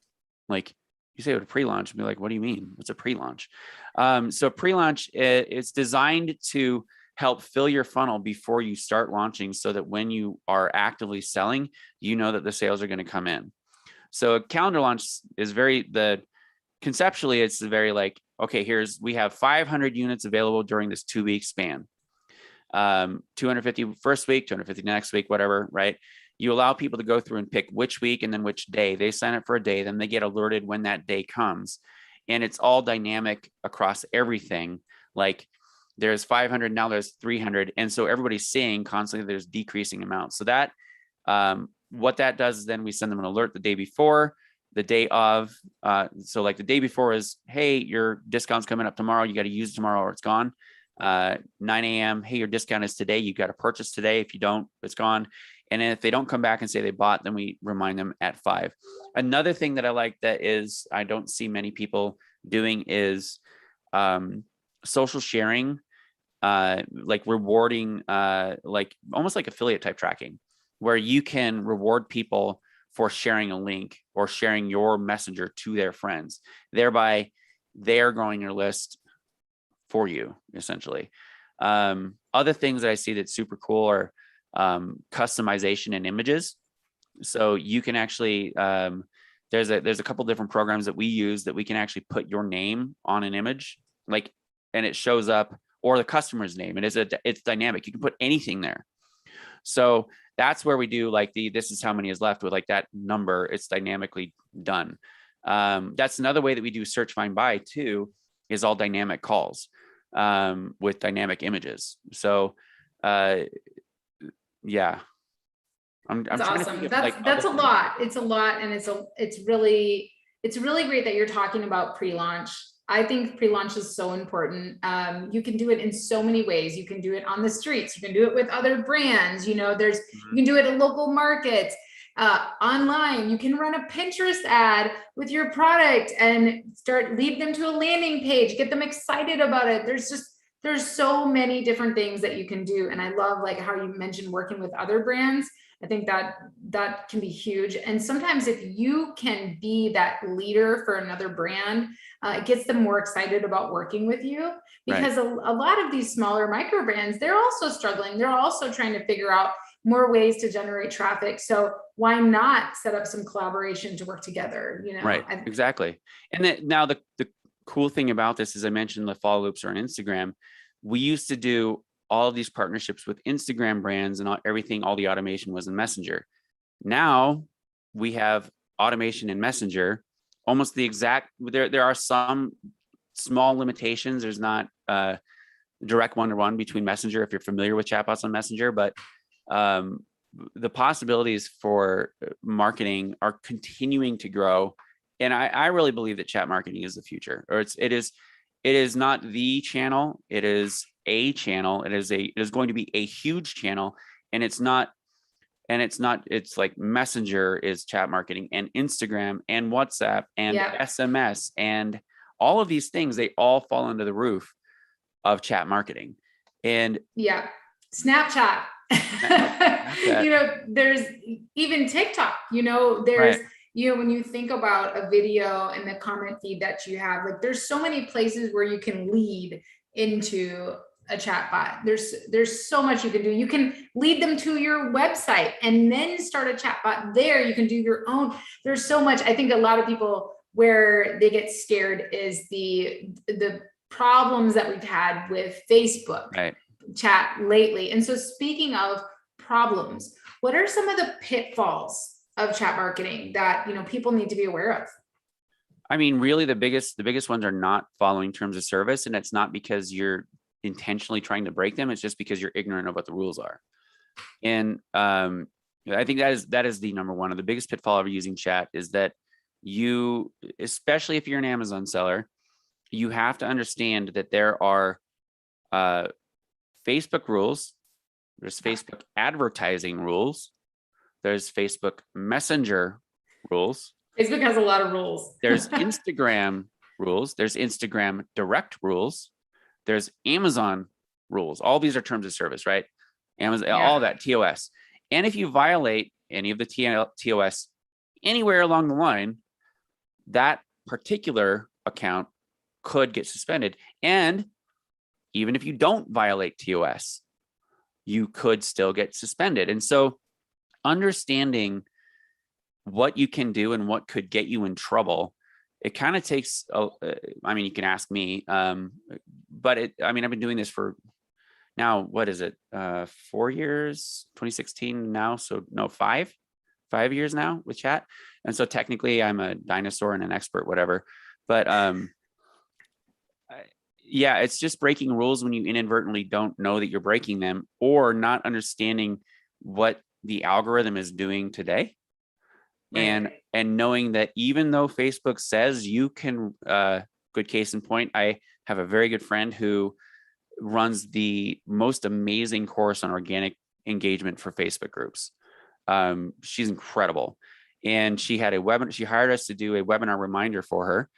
Like, you say what a pre-launch and be like, what do you mean? What's a pre-launch? So pre-launch, it's designed to help fill your funnel before you start launching, so that when you are actively selling, you know that the sales are going to come in. So a calendar launch is conceptually, it's very like, okay, we have 500 units available during this 2-week span. 250 first week, 250 next week, whatever, right? You allow people to go through and pick which week and then which day. They sign up for a day, then they get alerted when that day comes. And it's all dynamic across everything. Like, there's 500, now there's 300. And so everybody's seeing constantly there's decreasing amounts. So that, what that does is then we send them an alert the day before, the day of. So like the day before is, hey, your discount's coming up tomorrow. You got to use it tomorrow or it's gone. 9 a.m. Hey, your discount is today. You got to purchase today. If you don't, it's gone. And then if they don't come back and say they bought, then we remind them at 5. Another thing that I like that is I don't see many people doing is social sharing, like rewarding, like almost like affiliate type tracking, where you can reward people for sharing a link or sharing your messenger to their friends. Thereby, they're growing your list for you, essentially. Other things that I see that's super cool are customization in images. So you can actually, there's a couple different programs that we use that we can actually put your name on an image, like, and it shows up, or the customer's name. It's dynamic. You can put anything there. So that's where we do like this is how many is left with like that number. It's dynamically done. That's another way that we do search, find, buy too, is all dynamic calls with dynamic images. So yeah. I'm That's trying to awesome. think of, like, That's a other lot. It's a lot, and it's really great that you're talking about pre-launch. I think pre-launch is so important. You can do it in so many ways. You can do it on the streets. You can do it with other brands. You know, you can do it in local markets, online. You can run a Pinterest ad with your product and lead them to a landing page, get them excited about it. There's so many different things that you can do. And I love like how you mentioned working with other brands. I think that can be huge. And sometimes if you can be that leader for another brand, it gets them more excited about working with you, because a lot of these smaller micro brands, they're also struggling. They're also trying to figure out more ways to generate traffic. So why not set up some collaboration to work together? You know, right? Exactly. And then now the cool thing about this is I mentioned the follow loops on Instagram. We used to do all of these partnerships with Instagram brands and everything, all the automation was in Messenger. Now we have automation in Messenger, almost the exact, there are some small limitations. There's not direct one-to-one between Messenger if you're familiar with chatbots on Messenger, but the possibilities for marketing are continuing to grow. And I really believe that chat marketing is the future, or it is not the channel. It is a channel. It is going to be a huge channel, and it's like Messenger is chat marketing, and Instagram and WhatsApp and SMS and all of these things, they all fall under the roof of chat marketing. And Snapchat. You know, there's even TikTok, you know, you know, when you think about a video and the comment feed that you have, like there's so many places where you can lead into a chat bot. There's so much you can do. You can lead them to your website and then start a chat bot there. You can do your own. There's so much. I think a lot of people, where they get scared is the problems that we've had with Facebook chat lately. And so speaking of problems, what are some of the pitfalls of chat marketing that, you know, people need to be aware of? I mean, really the biggest ones are not following terms of service. And it's not because you're intentionally trying to break them. It's just because you're ignorant of what the rules are. And I think that is the number one of the biggest pitfall of using chat, is that you, especially if you're an Amazon seller, you have to understand that there are Facebook rules. There's Facebook advertising rules. There's Facebook Messenger rules. Facebook has a lot of rules. There's Instagram rules. There's Instagram direct rules. There's Amazon rules. All these are terms of service, right? Amazon, all that TOS. And if you violate any of the TOS anywhere along the line, that particular account could get suspended. And even if you don't violate TOS, you could still get suspended. And so understanding what you can do and what could get you in trouble, it kind of takes, I mean, you can ask me, but I've been doing this for now, what is it? 4 years, 2016 now. So no, 5 years now with chat. And so technically I'm a dinosaur and an expert, whatever. But yeah, it's just breaking rules when you inadvertently don't know that you're breaking them, or not understanding what the algorithm is doing today. And knowing that even though Facebook says you can, good case in point, I have a very good friend who runs the most amazing course on organic engagement for Facebook groups. She's incredible. And she had a webinar. She hired us to do a webinar reminder for her.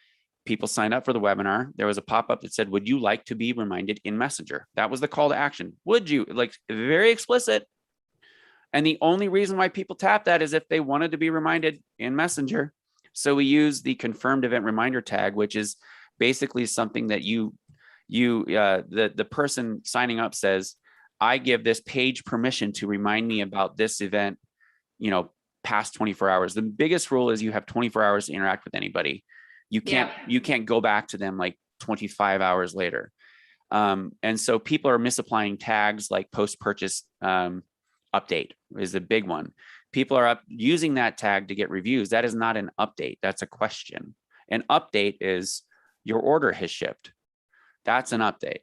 People signed up for the webinar. There was a pop-up that said, would you like to be reminded in Messenger? That was the call to action. Would you? Like, very explicit. And the only reason why people tap that is if they wanted to be reminded in Messenger. So we use the confirmed event reminder tag, which is basically something that The person signing up says, I give this page permission to remind me about this event, past 24 hours. The biggest rule is you have 24 hours to interact with anybody. You can't go back to them like 25 hours later. And so people are misapplying tags like post-purchase update is a big one. People are using that tag to get reviews. That is not an update. That's a question. An update is your order has shipped. That's an update.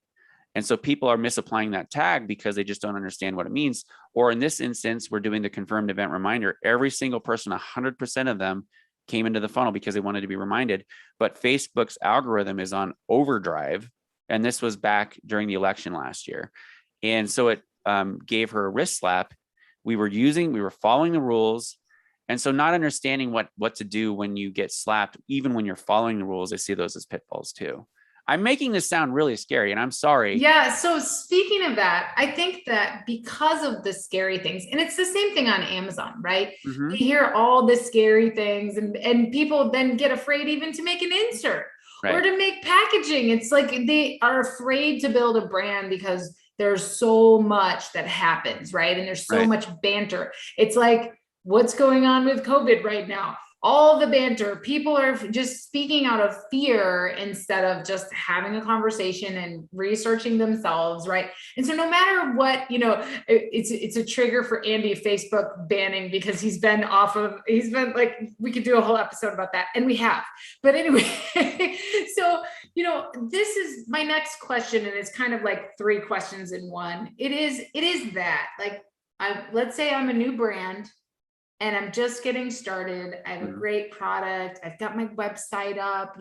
And so people are misapplying that tag because they just don't understand what it means. Or in this instance, we're doing the confirmed event reminder. Every single person, 100% of them came into the funnel because they wanted to be reminded. But Facebook's algorithm is on overdrive. And this was back during the election last year. And so it gave her a wrist slap. We were following the rules. And so not understanding what to do when you get slapped, even when you're following the rules, I see those as pitfalls too. I'm making this sound really scary, and I'm sorry. Yeah. So speaking of that, I think that because of the scary things, and it's the same thing on Amazon, right? Mhm. You hear all the scary things, and people then get afraid even to make an insert or to make packaging. It's like they are afraid to build a brand because there's so much that happens, right? And there's so much banter. It's like what's going on with COVID right now. All the banter, people are just speaking out of fear instead of just having a conversation and researching themselves, right? And so no matter what, it's a trigger for Andy Facebook banning because he's been like, we could do a whole episode about that, and we have. But anyway, so, this is my next question, and it's kind of like 3 questions in one. It is that, like, let's say I'm a new brand, and I'm just getting started. I have a great product. I've got my website up.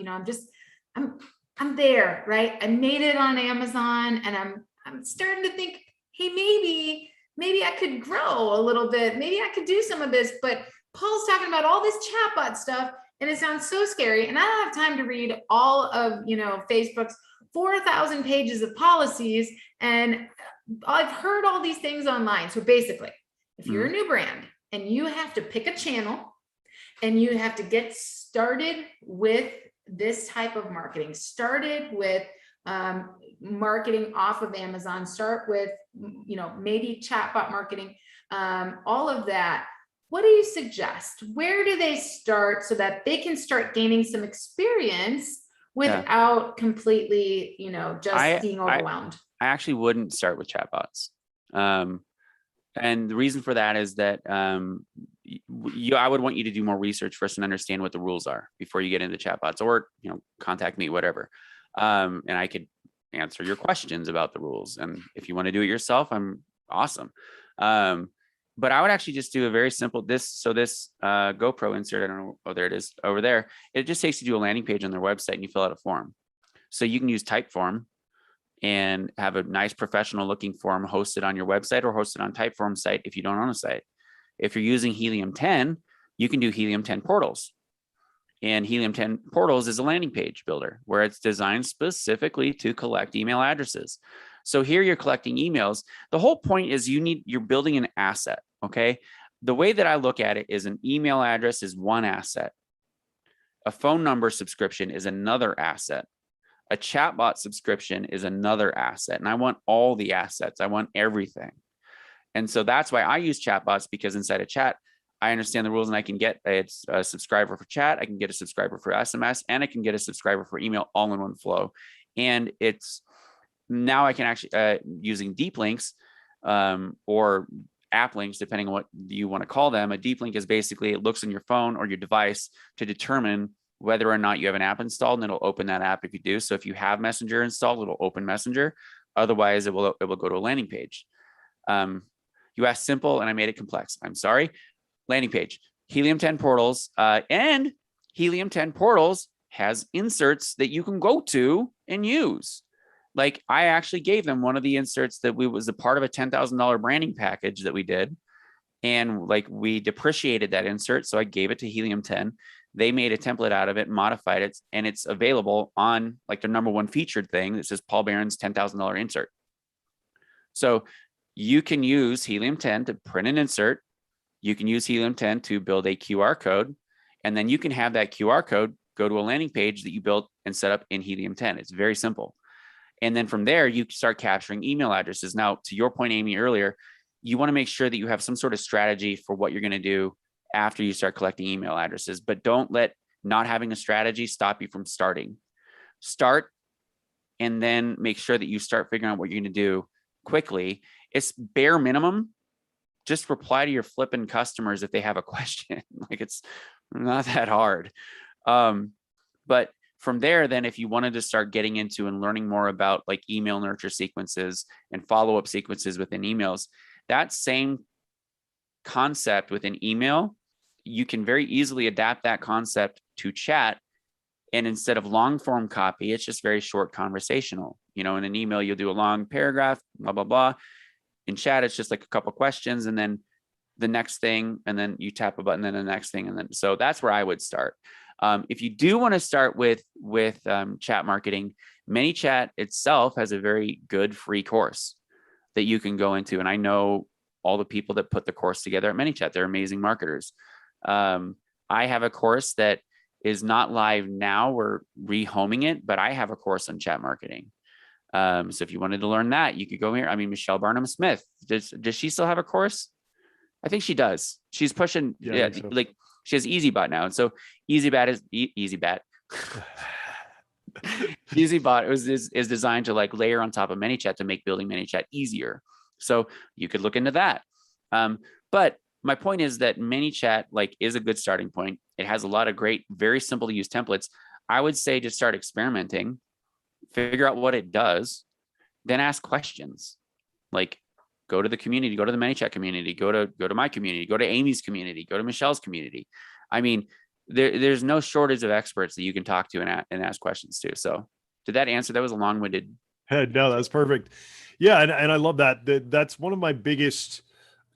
I'm there, right? I made it on Amazon, and I'm starting to think, hey, maybe I could grow a little bit. Maybe I could do some of this. But Paul's talking about all this chatbot stuff, and it sounds so scary. And I don't have time to read all of Facebook's 4,000 pages of policies. And I've heard all these things online. So basically, if you're a new brand, and you have to pick a channel, and you have to get started with this type of marketing, started with marketing off of Amazon, start with, maybe chatbot marketing, all of that. What do you suggest? Where do they start so that they can start gaining some experience without completely, just being overwhelmed? I actually wouldn't start with chatbots. And the reason for that is that I would want you to do more research first and understand what the rules are before you get into chatbots, or contact me, whatever, and I could answer your questions about the rules. And if you want to do it yourself, I'm awesome. But I would actually just do a very simple this GoPro insert. I don't know. Oh, there it is over there. It just takes you to a landing page on their website, and you fill out a form. So you can use Typeform and have a nice professional looking form hosted on your website or hosted on Typeform site if you don't own a site. If you're using Helium 10, you can do Helium 10 portals. And Helium 10 portals is a landing page builder where it's designed specifically to collect email addresses. So here you're collecting emails. The whole point is you're building an asset, okay? The way that I look at it is an email address is one asset. A phone number subscription is another asset. A chatbot subscription is another asset. And I want all the assets. I want everything. And so that's why I use chatbots, because inside a chat, I understand the rules, and I can get a subscriber for chat. I can get a subscriber for SMS, and I can get a subscriber for email all in one flow. And now I can actually, using deep links or app links, depending on what you want to call them. A deep link is basically, it looks on your phone or your device to determine whether or not you have an app installed, and it'll open that app if you do. So if you have Messenger installed, it'll open Messenger. Otherwise, it will go to a landing page. You asked simple, and I made it complex. I'm sorry. Landing page, Helium 10 portals, and Helium 10 portals has inserts that you can go to and use. Like, I actually gave them one of the inserts that was a part of a $10,000 branding package that we did. And like, we depreciated that insert. So I gave it to Helium 10. They made a template out of it, modified it, and it's available on like their number one featured thing that says Paul Barron's $10,000 insert. So you can use Helium 10 to print an insert. You can use Helium 10 to build a QR code, and then you can have that QR code go to a landing page that you built and set up in Helium 10. It's very simple. And then from there, you start capturing email addresses. Now, to your point, Amy, earlier, you want to make sure that you have some sort of strategy for what you're going to do after you start collecting email addresses, but don't let not having a strategy stop you from starting. Start, and then make sure that you start figuring out what you're going to do quickly. It's bare minimum. Just reply to your flipping customers if they have a question. Like, it's not that hard. But from there, then if you wanted to start getting into and learning more about like email nurture sequences and follow-up sequences within emails, that same concept within email, you can very easily adapt that concept to chat. And instead of long form copy, it's just very short conversational. In an email, you'll do a long paragraph, blah, blah, blah. In chat, it's just like a couple questions, and then the next thing, and then you tap a button, then the next thing. And then, so that's where I would start. If you do want to start with chat marketing, ManyChat itself has a very good free course that you can go into. And I know all the people that put the course together at ManyChat, they're amazing marketers. I have a course that is not live now. We're rehoming it, but I have a course on chat marketing. So if you wanted to learn that, you could go here. I mean, Michelle Barnum Smith, does she still have a course? I think she does. She's pushing, so. Like she has EasyBot now. And so EasyBot is EasyBot. EasyBot is designed to like layer on top of ManyChat to make building ManyChat easier. So you could look into that. But my point is that ManyChat like is a good starting point. It has a lot of great, very simple to use templates. I would say to start experimenting, figure out what it does, then ask questions. Like go to the community, go to the ManyChat community, go to my community, go to Amy's community, go to Michelle's community. I mean, there's no shortage of experts that you can talk to and ask questions to. So did that answer? That was a long-winded. No, that's perfect. Yeah. And I love that. That's one of my biggest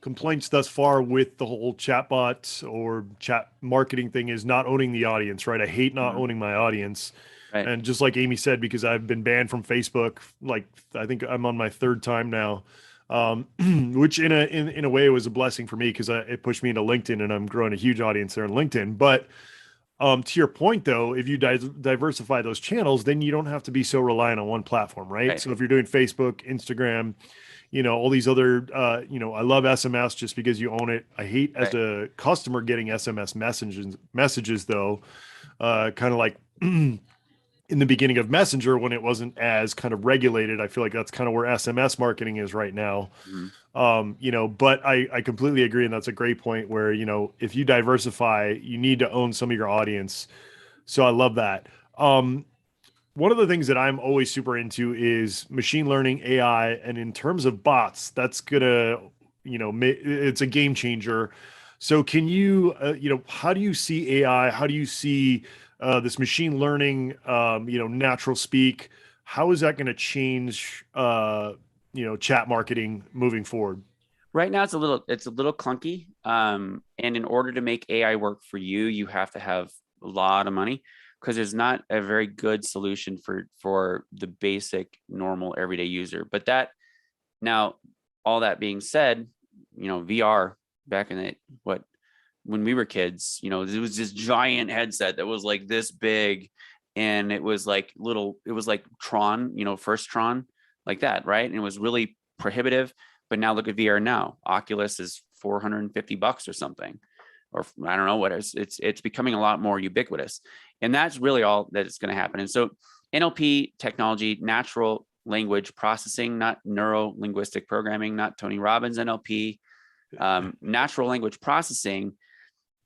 complaints thus far with the whole chatbot or chat marketing thing is not owning the audience, right? I hate not owning my audience. Right. And just like Amy said, because I've been banned from Facebook, like I think I'm on my third time now, which in a way was a blessing for me because it pushed me into LinkedIn and I'm growing a huge audience there on LinkedIn. But to your point, though, if you diversify those channels, then you don't have to be so reliant on one platform, right? So if you're doing Facebook, Instagram, all these other, I love SMS just because you own it. I hate as a customer getting SMS messages though, kind of like in the beginning of Messenger when it wasn't as kind of regulated. I feel like that's kind of where SMS marketing is right now. But I completely agree. And that's a great point where, if you diversify, you need to own some of your audience. So I love that. One of the things that I'm always super into is machine learning, AI. And in terms of bots, that's gonna, it's a game changer. So can you, how do you see AI? How do you see this machine learning, natural speak? How is that going to change, chat marketing moving forward? Right now, it's a little clunky. And in order to make AI work for you, you have to have a lot of money because there's not a very good solution for the basic, normal, everyday user. But all that being said, VR back in when we were kids, it was this giant headset that was like this big and it was like Tron, first Tron like that. Right. And it was really prohibitive, but now look at VR now. Oculus is $450 or something, or I don't know what it's becoming a lot more ubiquitous. And that's really all that is going to happen. And so NLP technology, natural language processing, not neuro linguistic programming, not Tony Robbins NLP, natural language processing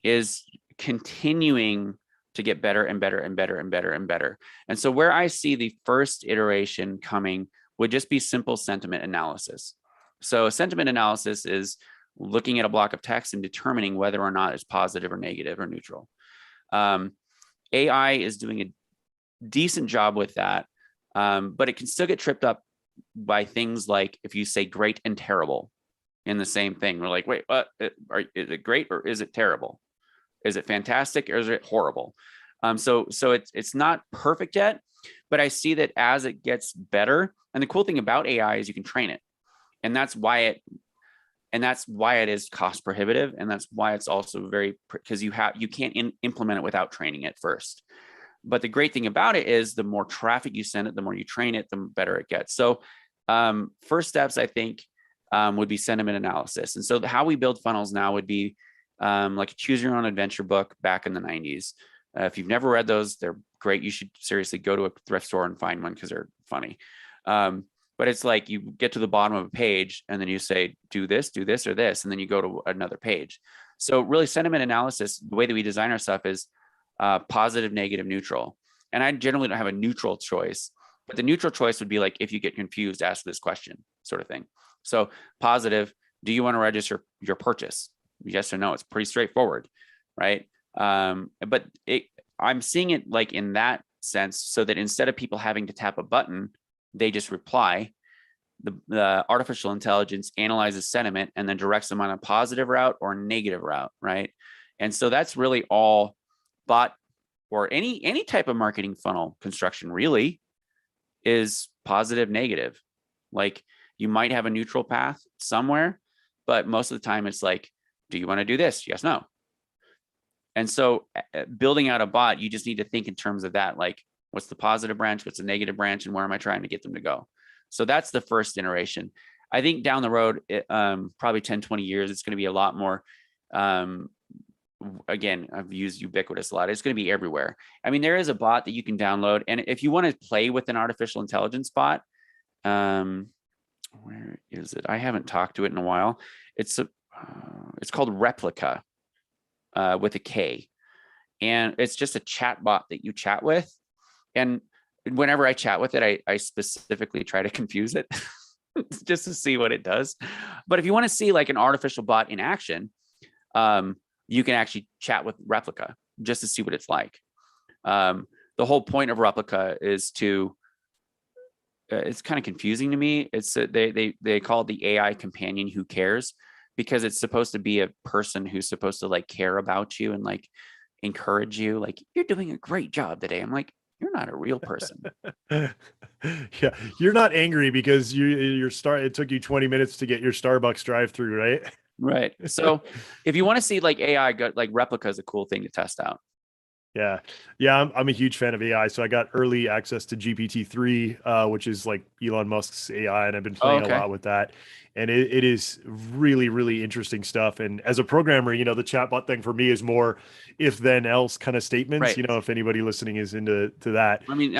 is continuing to get better and better and better and better and better. And so where I see the first iteration coming would just be simple sentiment analysis. So sentiment analysis is looking at a block of text and determining whether or not it's positive or negative or neutral. AI is doing a decent job with that, but it can still get tripped up by things like if you say great and terrible in the same thing. We're like, wait, what? Is it great or is it terrible? Is it fantastic or is it horrible? So it's not perfect yet, but I see that as it gets better. And the cool thing about AI is you can train it, and that's why it is cost prohibitive, and that's why it's also very because you can't implement it without training it first. But the great thing about it is the more traffic you send it, the more you train it, the better it gets. So first steps, I think, would be sentiment analysis. And so how we build funnels now would be like a choose your own adventure book back in the 90s. If you've never read those, they're great. You should seriously go to a thrift store and find one because they're funny. But it's like you get to the bottom of a page and then you say, do this, or this, and then you go to another page. So really sentiment analysis, the way that we design our stuff is positive, negative, neutral. And I generally don't have a neutral choice, but the neutral choice would be like, if you get confused, ask this question sort of thing. So positive, do you want to register your purchase? Yes or no? It's pretty straightforward, right? But I'm seeing it like in that sense, so that instead of people having to tap a button, they just reply. The artificial intelligence analyzes sentiment and then directs them on a positive route or negative route, right? And so that's really all bot or any type of marketing funnel construction really is positive, negative. Like you might have a neutral path somewhere, but most of the time it's like, do you want to do this? Yes, no. And so building out a bot, you just need to think in terms of that, like what's the positive branch, what's the negative branch, and where am I trying to get them to go? So that's the first iteration. I think down the road, probably 10, 20 years, it's going to be a lot more, again, I've used ubiquitous a lot. It's going to be everywhere. I mean, there is a bot that you can download. And if you want to play with an artificial intelligence bot, where is it? I haven't talked to it in a while. It's called Replica with a K. And it's just a chat bot that you chat with. And whenever I chat with it, I specifically try to confuse it just to see what it does. But if you want to see like an artificial bot in action, you can actually chat with Replica just to see what it's like. The whole point of Replica is to, it's kind of confusing to me. It's they call it the AI companion who cares, because it's supposed to be a person who's supposed to like care about you and like encourage you. Like, you're doing a great job today. I'm like, you're not a real person. Yeah, you're not angry because it took you 20 minutes to get your Starbucks drive-through, right? Right. So if you want to see like AI, like Replica is a cool thing to test out. Yeah. I'm a huge fan of AI. So I got early access to GPT-3, which is like Elon Musk's AI, and I've been playing a lot with that. And it is really, really interesting stuff. And as a programmer, the chatbot thing for me is more if then else kind of statements, right. If anybody listening is into that. I mean,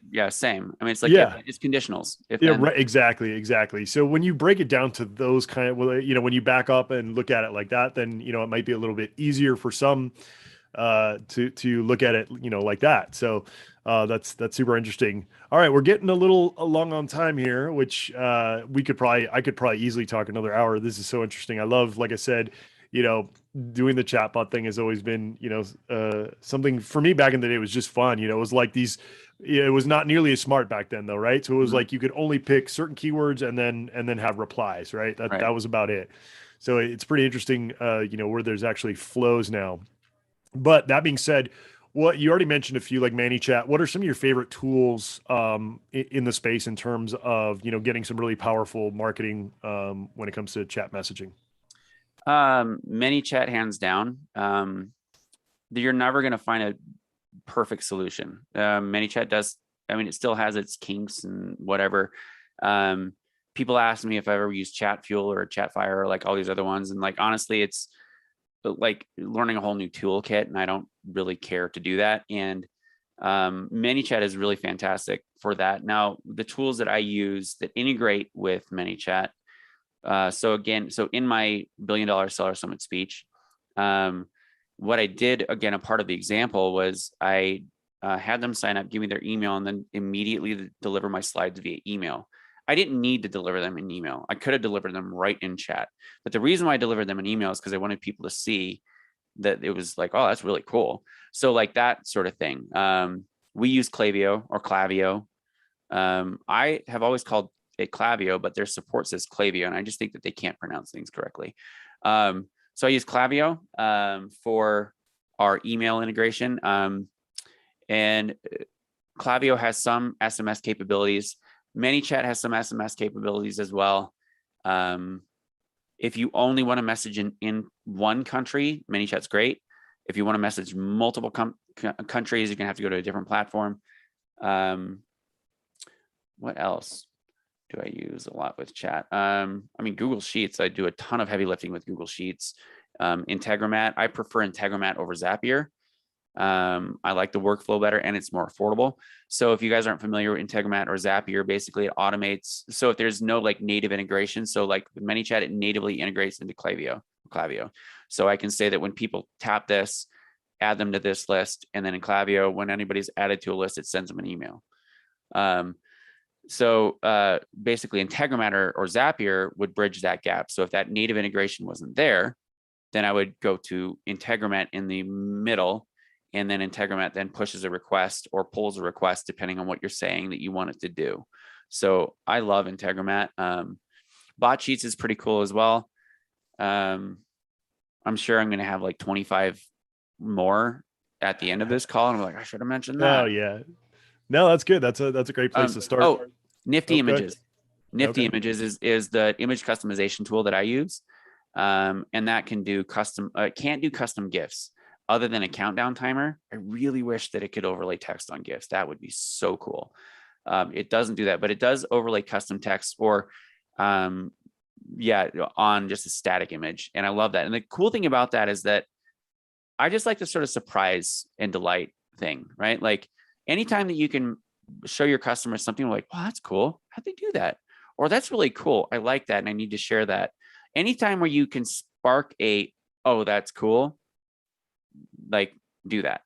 yeah, same. I mean, it's like, it's conditionals. Right, exactly. So when you break it down to those kind of, when you back up and look at it like that, then, it might be a little bit easier for some to look at it, like that. So that's super interesting. All right, we're getting a little long on time here, which I could probably easily talk another hour. This is so interesting. I love, like I said, doing the chatbot thing has always been, something for me back in the day. It was just fun. It was like it was not nearly as smart back then though, right? So it was like you could only pick certain keywords and then have replies, right? That was about it. So it's pretty interesting, where there's actually flows now. But that being said, what you already mentioned a few, like ManyChat. What are some of your favorite tools in the space in terms of getting some really powerful marketing when it comes to chat messaging? ManyChat, hands down. You're never going to find a perfect solution. ManyChat does. I mean, it still has its kinks and whatever. People ask me if I ever use ChatFuel or ChatFire or like all these other ones, and like honestly, it's like learning a whole new toolkit, and I don't really care to do that. And ManyChat is really fantastic for that. Now, the tools that I use that integrate with ManyChat. So in my $1 billion Seller Summit speech, what I did, again, a part of the example was I had them sign up, give me their email, and then immediately deliver my slides via email. I didn't need to deliver them in email. I could have delivered them right in chat. But the reason why I delivered them in email is because I wanted people to see that it was like, oh, that's really cool. So like that sort of thing. We use Klaviyo or Klaviyo. I have always called it Klaviyo, but their support says Klaviyo, and I just think that they can't pronounce things correctly. So I use Klaviyo for our email integration. And Klaviyo has some SMS capabilities. ManyChat has some SMS capabilities as well. If you only want to message in one country, ManyChat's great. If you want to message multiple countries, you're gonna have to go to a different platform. What else do I use a lot with chat? I mean, Google Sheets, I do a ton of heavy lifting with Google Sheets. Integromat, I prefer Integromat over Zapier. I like the workflow better and it's more affordable. So if you guys aren't familiar with Integromat or Zapier, basically it automates. So if there's no like native integration, so like with ManyChat, it natively integrates into Klaviyo. So I can say that when people tap this, add them to this list, and then in Klaviyo, when anybody's added to a list, it sends them an email. So basically Integromat or Zapier would bridge that gap. So if that native integration wasn't there, then I would go to Integromat in the middle, and then Integromat then pushes a request or pulls a request depending on what you're saying that you want it to do. So I love Integromat. Bot Sheets is pretty cool as well. I'm sure I'm going to have like 25 more at the end of this call, and I'm like, I should have mentioned that. Oh yeah, no, that's good. That's a great place to start. Oh, Nifty Okay. Images. Nifty Okay. Images is the image customization tool that I use. And that can do can't do custom GIFs other than a countdown timer. I really wish that it could overlay text on GIFs. That would be so cool. It doesn't do that, but it does overlay custom text or, on just a static image. And I love that. And the cool thing about that is that I just like the sort of surprise and delight thing, right? Like anytime that you can show your customers something like, wow, that's cool. How'd they do that? Or that's really cool. I like that. And I need to share that. Anytime where you can spark oh, that's cool, like do that.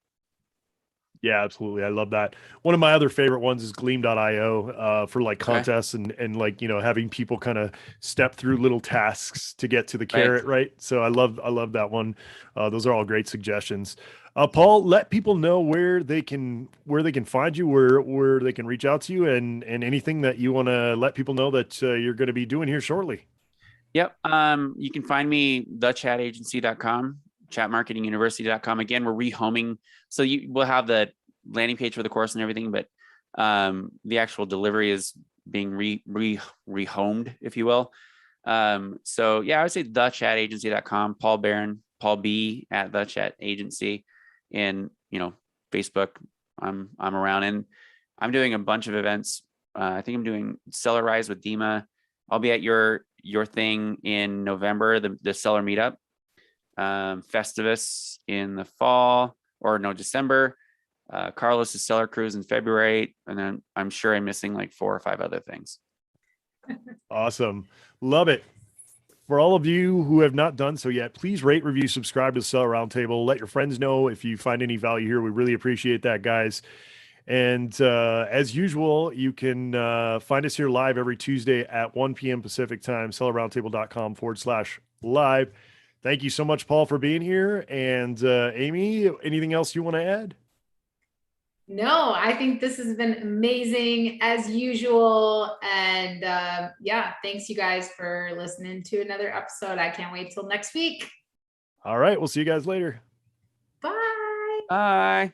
Yeah, absolutely. I love that. One of my other favorite ones is gleam.io for like contests and like, having people kind of step through little tasks to get to the carrot, right? So I love that one. Those are all great suggestions. Paul, let people know where they can find you, where they can reach out to you, and anything that you want to let people know that you're going to be doing here shortly. Yep. You can find me thechatagency.com, chatmarketinguniversity.com. Again, we're rehoming. So we'll have the landing page for the course and everything, but the actual delivery is being rehomed, if you will. So yeah, I would say thechatagency.com, Paul Barron, Paul B at the Chat Agency, and Facebook. I'm around, and I'm doing a bunch of events. I think I'm doing Seller Rise with Dima. I'll be at your thing in November, the seller meetup, Festivus in the fall, or no, December, Carlos's seller cruise in February. And then I'm sure I'm missing like 4 or 5 other things. Awesome. Love it. For all of you who have not done so yet, please rate, review, subscribe to the Seller Roundtable. Let your friends know if you find any value here. We really appreciate that, guys. And as usual, you can find us here live every Tuesday at 1 p.m. Pacific time, sellerroundtable.com/live. Thank you so much, Paul, for being here. And Amy, anything else you want to add? No, I think this has been amazing as usual. And thanks you guys for listening to another episode. I can't wait till next week. All right. We'll see you guys later. Bye. Bye.